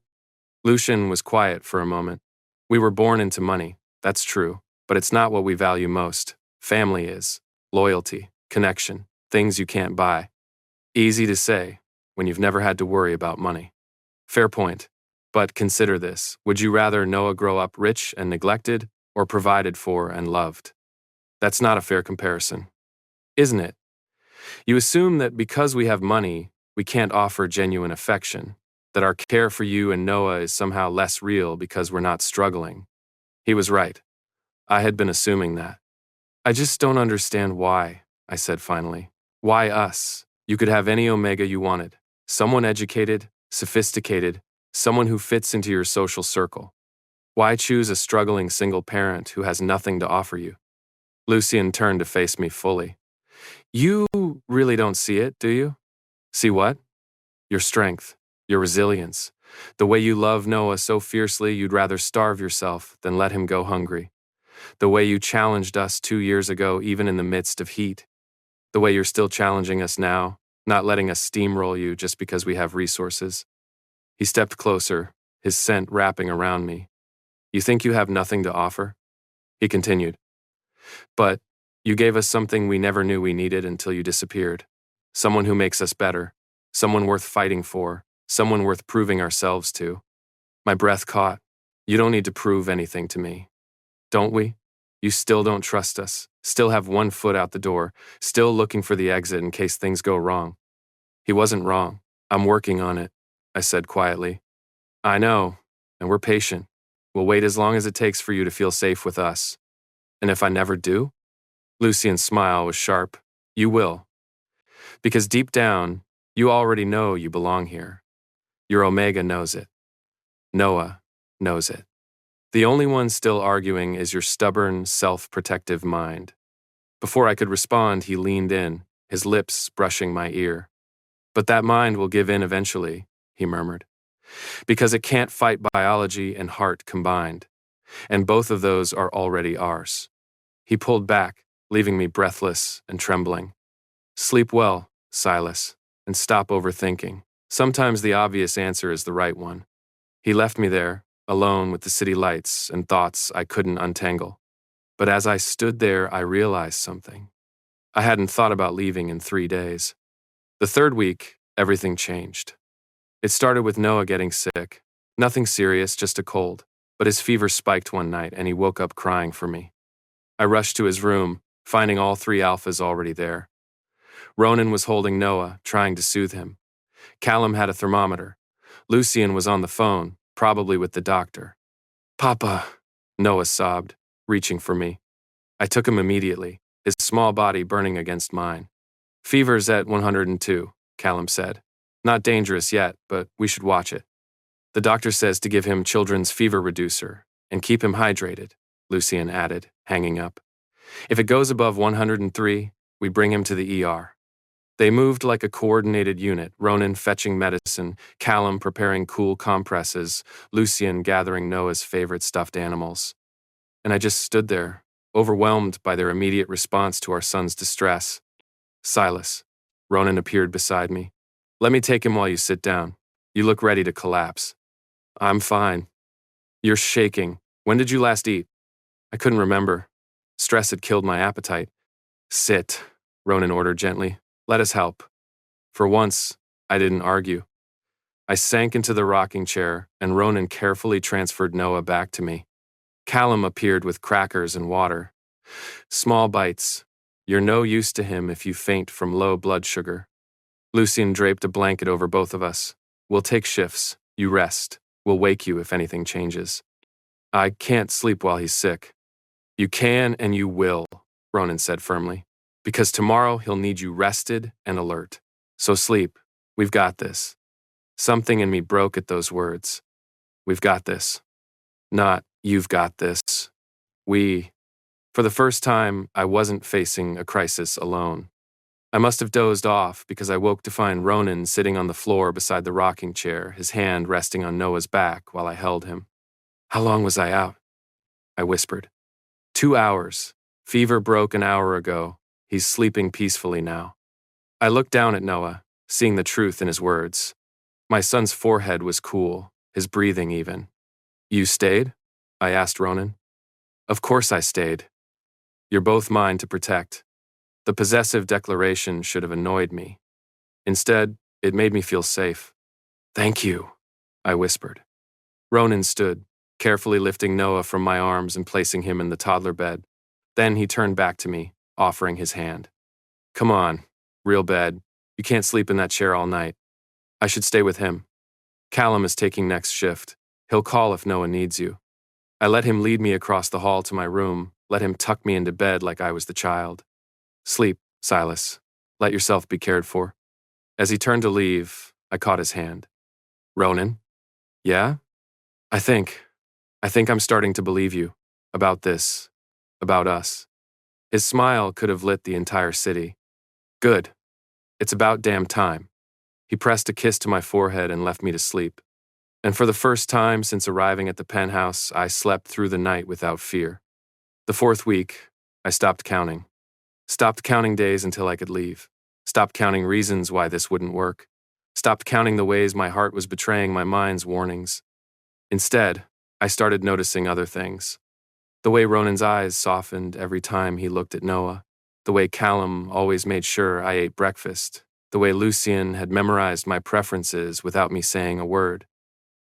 Lucien was quiet for a moment. We were born into money, that's true, but it's not what we value most. Family is. Loyalty, connection, things you can't buy. Easy to say when you've never had to worry about money. Fair point. But consider this. Would you rather Noah grow up rich and neglected, or provided for and loved? That's not a fair comparison, isn't it? You assume that because we have money, we can't offer genuine affection, that our care for you and Noah is somehow less real because we're not struggling. He was right. I had been assuming that. I just don't understand why, I said finally. Why us? You could have any omega you wanted. Someone educated, sophisticated, someone who fits into your social circle. Why choose a struggling single parent who has nothing to offer you? Lucien turned to face me fully. You really don't see it, do you? See what? Your strength, your resilience, the way you love Noah so fiercely you'd rather starve yourself than let him go hungry. The way you challenged us 2 years ago even in the midst of heat. The way you're still challenging us now, not letting us steamroll you just because we have resources. He stepped closer, his scent wrapping around me. You think you have nothing to offer? He continued. But you gave us something we never knew we needed until you disappeared. Someone who makes us better. Someone worth fighting for. Someone worth proving ourselves to. My breath caught. You don't need to prove anything to me. Don't we? You still don't trust us. Still have one foot out the door. Still looking for the exit in case things go wrong. He wasn't wrong. I'm working on it, I said quietly. I know, and we're patient. We'll wait as long as it takes for you to feel safe with us. And if I never do? Lucian's smile was sharp. You will. Because deep down, you already know you belong here. Your Omega knows it. Noah knows it. The only one still arguing is your stubborn, self-protective mind. Before I could respond, he leaned in, his lips brushing my ear. But that mind will give in eventually, he murmured. Because it can't fight biology and heart combined. And both of those are already ours. He pulled back, leaving me breathless and trembling. Sleep well, Silas, and stop overthinking. Sometimes the obvious answer is the right one. He left me there, alone with the city lights and thoughts I couldn't untangle. But as I stood there, I realized something. I hadn't thought about leaving in 3 days. The third week, everything changed. It started with Noah getting sick. Nothing serious, just a cold. But his fever spiked one night and he woke up crying for me. I rushed to his room, finding all 3 alphas already there. Ronan was holding Noah, trying to soothe him. Callum had a thermometer. Lucian was on the phone, probably with the doctor. Papa, Noah sobbed, reaching for me. I took him immediately, his small body burning against mine. Fever's at 102, Callum said. Not dangerous yet, but we should watch it. The doctor says to give him children's fever reducer and keep him hydrated, Lucian added, hanging up. If it goes above 103, we bring him to the ER. They moved like a coordinated unit, Ronan fetching medicine, Callum preparing cool compresses, Lucian gathering Noah's favorite stuffed animals. And I just stood there, overwhelmed by their immediate response to our son's distress. Silas, Ronan appeared beside me. Let me take him while you sit down. You look ready to collapse. I'm fine. You're shaking. When did you last eat? I couldn't remember. Stress had killed my appetite. Sit, Ronan ordered gently. Let us help. For once, I didn't argue. I sank into the rocking chair, and Ronan carefully transferred Noah back to me. Callum appeared with crackers and water. Small bites. You're no use to him if you faint from low blood sugar. Lucian draped a blanket over both of us. We'll take shifts. You rest. We'll wake you if anything changes. I can't sleep while he's sick. You can and you will, Ronan said firmly. Because tomorrow he'll need you rested and alert. So sleep. We've got this. Something in me broke at those words. We've got this. Not, you've got this. We. For the first time, I wasn't facing a crisis alone. I must have dozed off because I woke to find Ronan sitting on the floor beside the rocking chair, his hand resting on Noah's back while I held him. How long was I out? I whispered. 2 hours. Fever broke an hour ago. He's sleeping peacefully now. I looked down at Noah, seeing the truth in his words. My son's forehead was cool, his breathing even. You stayed? I asked Ronan. Of course I stayed. You're both mine to protect. The possessive declaration should have annoyed me. Instead, it made me feel safe. Thank you, I whispered. Ronan stood, carefully lifting Noah from my arms and placing him in the toddler bed. Then he turned back to me, offering his hand. Come on, real bed. You can't sleep in that chair all night. I should stay with him. Callum is taking next shift. He'll call if Noah needs you. I let him lead me across the hall to my room, let him tuck me into bed like I was the child. Sleep, Silas. Let yourself be cared for. As he turned to leave, I caught his hand. Ronan? Yeah? I think I'm starting to believe you. About this. About us. His smile could have lit the entire city. Good. It's about damn time. He pressed a kiss to my forehead and left me to sleep. And for the first time since arriving at the penthouse, I slept through the night without fear. The 4th week, I stopped counting. Stopped counting days until I could leave. Stopped counting reasons why this wouldn't work. Stopped counting the ways my heart was betraying my mind's warnings. Instead, I started noticing other things. The way Ronan's eyes softened every time he looked at Noah. The way Callum always made sure I ate breakfast. The way Lucian had memorized my preferences without me saying a word.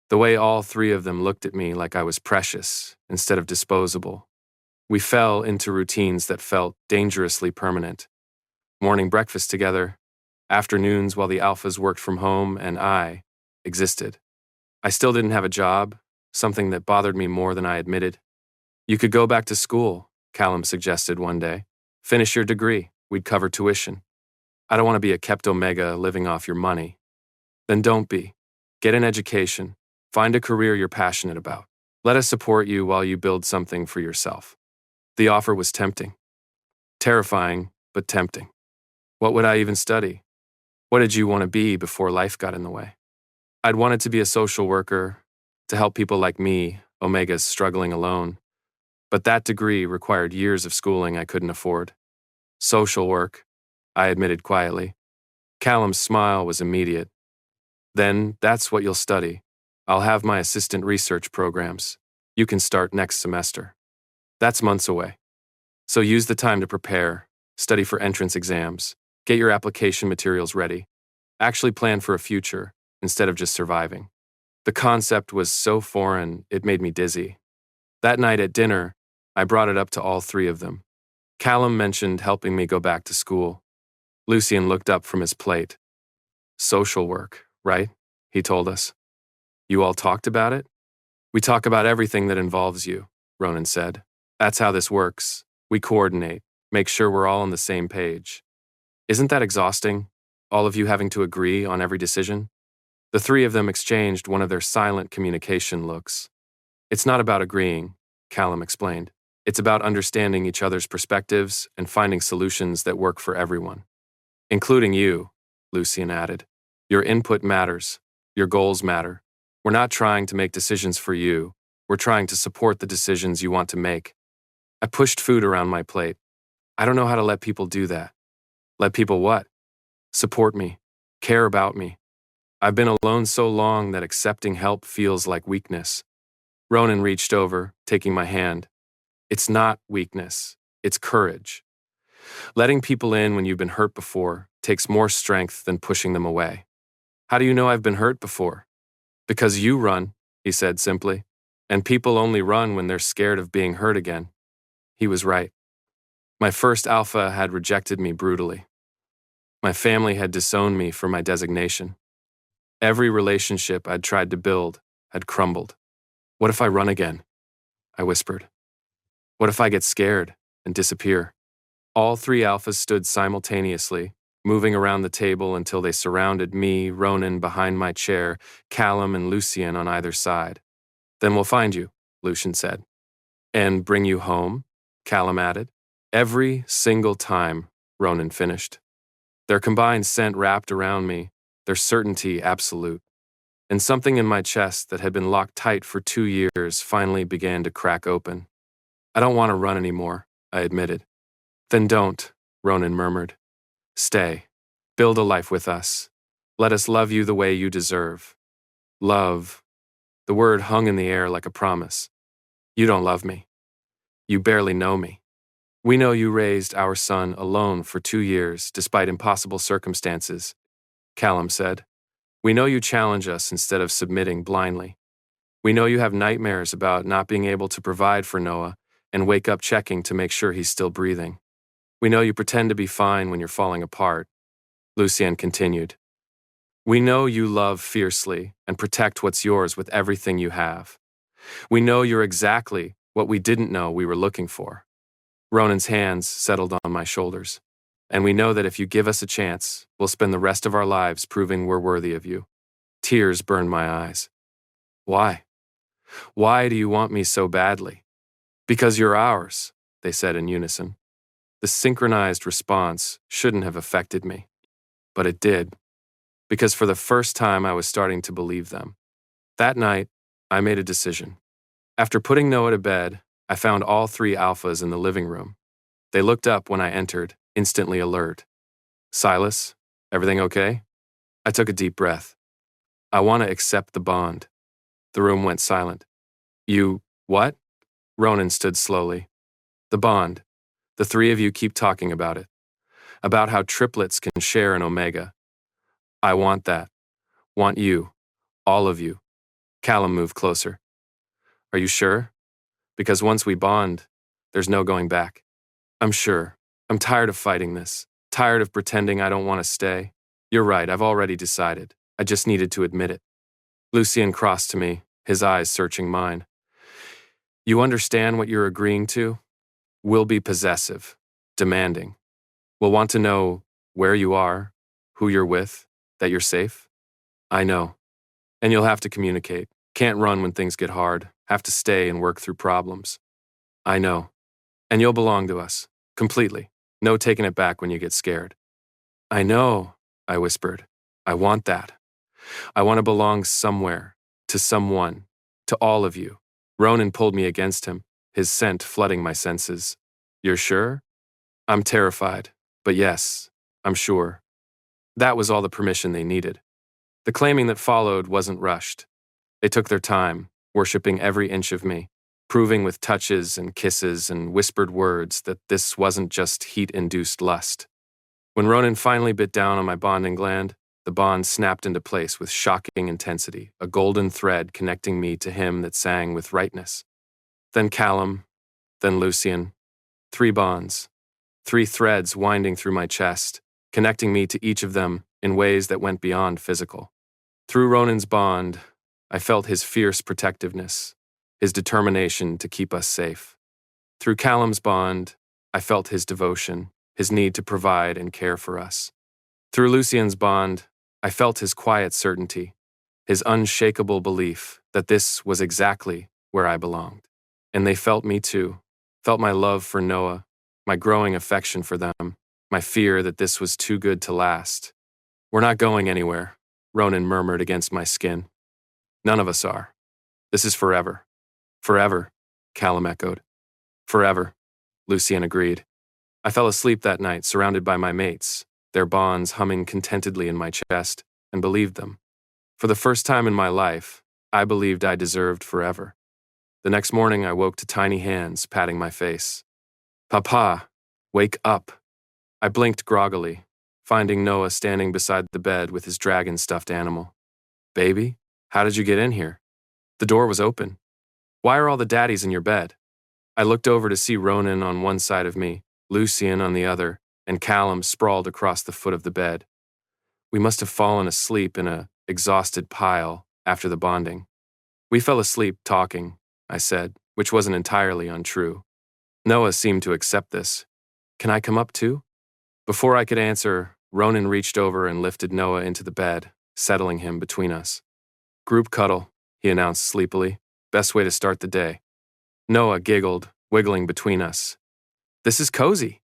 The way all 3 of them looked at me like I was precious instead of disposable. We fell into routines that felt dangerously permanent. Morning breakfast together, afternoons while the alphas worked from home, and I existed. I still didn't have a job, something that bothered me more than I admitted. You could go back to school, Callum suggested one day. Finish your degree, we'd cover tuition. I don't want to be a kleptomega living off your money. Then don't be. Get an education. Find a career you're passionate about. Let us support you while you build something for yourself. The offer was tempting. Terrifying, but tempting. What would I even study? What did you want to be before life got in the way? I'd wanted to be a social worker, to help people like me, omegas struggling alone. But that degree required years of schooling I couldn't afford. Social work, I admitted quietly. Callum's smile was immediate. Then that's what you'll study. I'll have my assistant research programs. You can start next semester. That's months away. So use the time to prepare, study for entrance exams, get your application materials ready. Actually plan for a future instead of just surviving. The concept was so foreign, it made me dizzy. That night at dinner, I brought it up to all three of them. Callum mentioned helping me go back to school. Lucian looked up from his plate. Social work, right? He told us. You all talked about it? We talk about everything that involves you, Ronan said. That's how this works. We coordinate, make sure we're all on the same page. Isn't that exhausting? All of you having to agree on every decision? The three of them exchanged one of their silent communication looks. It's not about agreeing, Callum explained. It's about understanding each other's perspectives and finding solutions that work for everyone. Including you, Lucian added. Your input matters. Your goals matter. We're not trying to make decisions for you. We're trying to support the decisions you want to make. I pushed food around my plate. I don't know how to let people do that. Let people what? Support me. Care about me. I've been alone so long that accepting help feels like weakness. Ronan reached over, taking my hand. It's not weakness. It's courage. Letting people in when you've been hurt before takes more strength than pushing them away. How do you know I've been hurt before? Because you run, he said simply. And people only run when they're scared of being hurt again. He was right. My first alpha had rejected me brutally. My family had disowned me for my designation. Every relationship I'd tried to build had crumbled. What if I run again? I whispered. What if I get scared and disappear? All three alphas stood simultaneously, moving around the table until they surrounded me, Ronan behind my chair, Callum and Lucian on either side. Then we'll find you, Lucian said. And bring you home, Callum added. Every single time, Ronan finished. Their combined scent wrapped around me, their certainty absolute. And something in my chest that had been locked tight for 2 years finally began to crack open. I don't want to run anymore, I admitted. Then don't, Ronan murmured. Stay. Build a life with us. Let us love you the way you deserve. Love. The word hung in the air like a promise. You don't love me. You barely know me. We know you raised our son alone for 2 years despite impossible circumstances, Callum said. We know you challenge us instead of submitting blindly. We know you have nightmares about not being able to provide for Noah and wake up checking to make sure he's still breathing. We know you pretend to be fine when you're falling apart. Lucian continued. We know you love fiercely and protect what's yours with everything you have. We know you're exactly what we didn't know we were looking for. Ronan's hands settled on my shoulders. And we know that if you give us a chance, we'll spend the rest of our lives proving we're worthy of you. Tears burned my eyes. Why? Why do you want me so badly? Because you're ours, they said in unison. The synchronized response shouldn't have affected me. But it did. Because for the first time I was starting to believe them. That night, I made a decision. After putting Noah to bed, I found all three alphas in the living room. They looked up when I entered, instantly alert. Silas, everything okay? I took a deep breath. I want to accept the bond. The room went silent. You, what? Ronan stood slowly. The bond. The three of you keep talking about it. About how triplets can share an omega. I want that. Want you. All of you. Callum moved closer. Are you sure? Because once we bond, there's no going back. I'm sure. I'm tired of fighting this. Tired of pretending I don't want to stay. You're right, I've already decided. I just needed to admit it. Lucien crossed to me, his eyes searching mine. You understand what you're agreeing to? We'll be possessive, demanding. We'll want to know where you are, who you're with, that you're safe. I know. And you'll have to communicate. Can't run when things get hard. Have to stay and work through problems. I know. And you'll belong to us. Completely. No taking it back when you get scared. I know, I whispered. I want that. I want to belong somewhere, to someone, to all of you. Ronan pulled me against him, his scent flooding my senses. You're sure? I'm terrified, but yes, I'm sure. That was all the permission they needed. The claiming that followed wasn't rushed. They took their time, worshipping every inch of me, proving with touches and kisses and whispered words that this wasn't just heat-induced lust. When Ronan finally bit down on my bonding gland, the bond snapped into place with shocking intensity, a golden thread connecting me to him that sang with rightness. Then Callum, then Lucien. 3 bonds, 3 threads winding through my chest, connecting me to each of them in ways that went beyond physical. Through Ronan's bond, I felt his fierce protectiveness, his determination to keep us safe. Through Callum's bond, I felt his devotion, his need to provide and care for us. Through Lucien's bond, I felt his quiet certainty, his unshakable belief that this was exactly where I belonged. And they felt me too, felt my love for Noah, my growing affection for them, my fear that this was too good to last. We're not going anywhere, Ronan murmured against my skin. None of us are. This is forever. Forever, Callum echoed. Forever, Lucien agreed. I fell asleep that night, surrounded by my mates, their bonds humming contentedly in my chest, and believed them. For the first time in my life, I believed I deserved forever. The next morning, I woke to tiny hands patting my face. Papa, wake up. I blinked groggily, finding Noah standing beside the bed with his dragon-stuffed animal. Baby, how did you get in here? The door was open. Why are all the daddies in your bed? I looked over to see Ronan on one side of me, Lucien on the other, and Callum sprawled across the foot of the bed. We must have fallen asleep in a exhausted pile after the bonding. We fell asleep talking, I said, which wasn't entirely untrue. Noah seemed to accept this. Can I come up too? Before I could answer, Ronan reached over and lifted Noah into the bed, settling him between us. Group cuddle, he announced sleepily. Best way to start the day. Noah giggled, wiggling between us. This is cozy.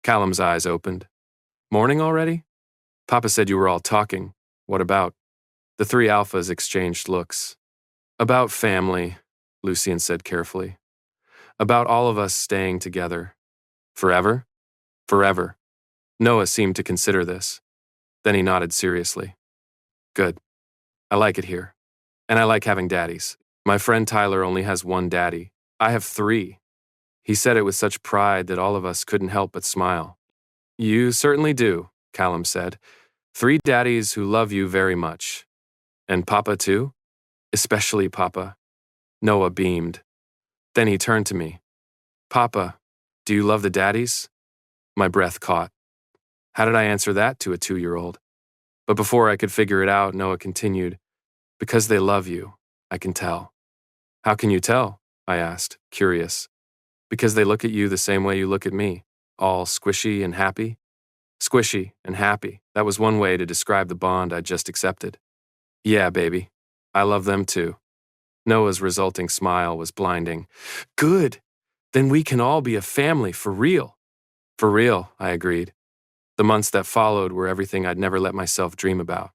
Callum's eyes opened. Morning already? Papa said you were all talking. What about? The 3 alphas exchanged looks. About family, Lucien said carefully. About all of us staying together. Forever? Forever. Noah seemed to consider this. Then he nodded seriously. Good. I like it here. And I like having daddies. My friend Tyler only has 1 daddy. I have 3. He said it with such pride that all of us couldn't help but smile. You certainly do, Callum said. 3 daddies who love you very much. And Papa too? Especially Papa. Noah beamed. Then he turned to me. Papa, do you love the daddies? My breath caught. How did I answer that to a 2-year-old? But before I could figure it out, Noah continued. Because they love you, I can tell. How can you tell? I asked, curious. Because they look at you the same way you look at me, all squishy and happy. Squishy and happy, that was one way to describe the bond I'd just accepted. Yeah, baby, I love them too. Noah's resulting smile was blinding. Good, then we can all be a family for real. For real, I agreed. The months that followed were everything I'd never let myself dream about.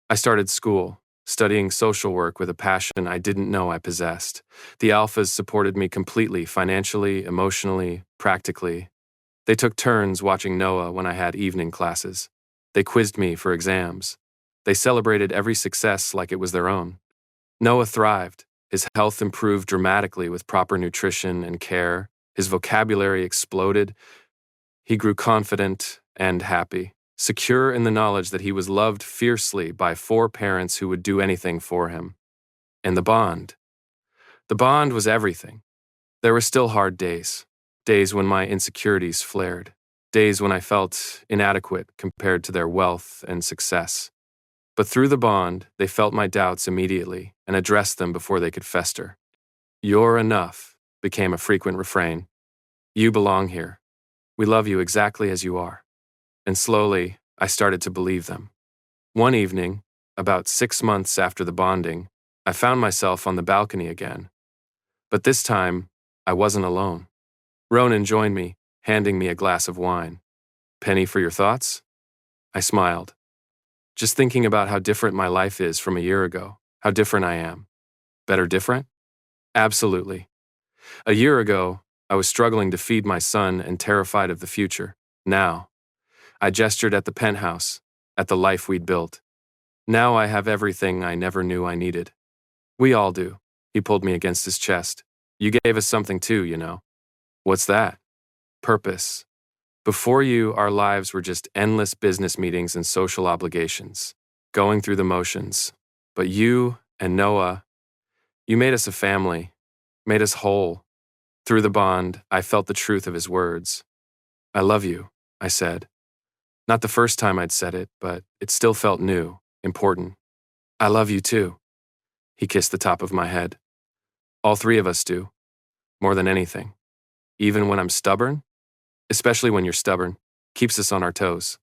I started school, studying social work with a passion I didn't know I possessed. The alphas supported me completely, financially, emotionally, practically. They took turns watching Noah when I had evening classes. They quizzed me for exams. They celebrated every success like it was their own. Noah thrived. His health improved dramatically with proper nutrition and care. His vocabulary exploded. He grew confident and happy, secure in the knowledge that he was loved fiercely by 4 parents who would do anything for him. And the bond. The bond was everything. There were still hard days. Days when my insecurities flared. Days when I felt inadequate compared to their wealth and success. But through the bond, they felt my doubts immediately and addressed them before they could fester. "You're enough" became a frequent refrain. "You belong here. We love you exactly as you are." And slowly, I started to believe them. One evening, about 6 months after the bonding, I found myself on the balcony again. But this time, I wasn't alone. Ronan joined me, handing me a glass of wine. "Penny for your thoughts?" I smiled. "Just thinking about how different my life is from a year ago, how different I am." "Better different?" "Absolutely. A year ago, I was struggling to feed my son and terrified of the future. Now, I gestured at the penthouse, at the life we'd built. Now I have everything I never knew I needed." "We all do." He pulled me against his chest. "You gave us something too, you know." "What's that?" "Purpose. Before you, our lives were just endless business meetings and social obligations, going through the motions. But you and Noah, you made us a family, made us whole." Through the bond, I felt the truth of his words. "I love you," I said. Not the first time I'd said it, but it still felt new, important. "I love you too." He kissed the top of my head. "All three of us do, more than anything. Even when I'm stubborn, especially when you're stubborn, keeps us on our toes."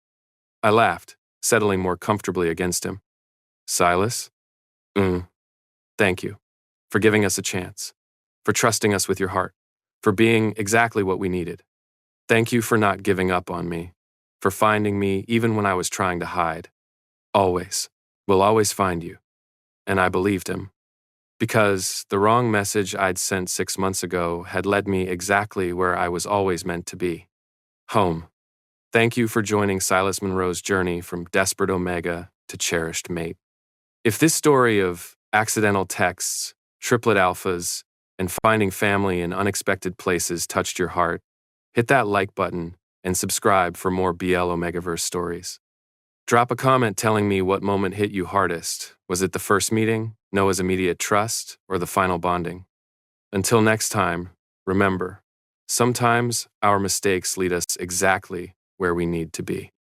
I laughed, settling more comfortably against him. "Silas? Thank you. For giving us a chance. For trusting us with your heart. For being exactly what we needed. Thank you for not giving up on me. For finding me even when I was trying to hide. Always. We'll always find you." And I believed him. Because the wrong message I'd sent 6 months ago had led me exactly where I was always meant to be. Home. Thank you for joining Silas Monroe's journey from desperate omega to cherished mate. If this story of accidental texts, triplet alphas, and finding family in unexpected places touched your heart, hit that like button and subscribe for more BL Omegaverse stories. Drop a comment telling me what moment hit you hardest. Was it the first meeting, Noah's immediate trust, or the final bonding? Until next time, remember, sometimes our mistakes lead us exactly where we need to be.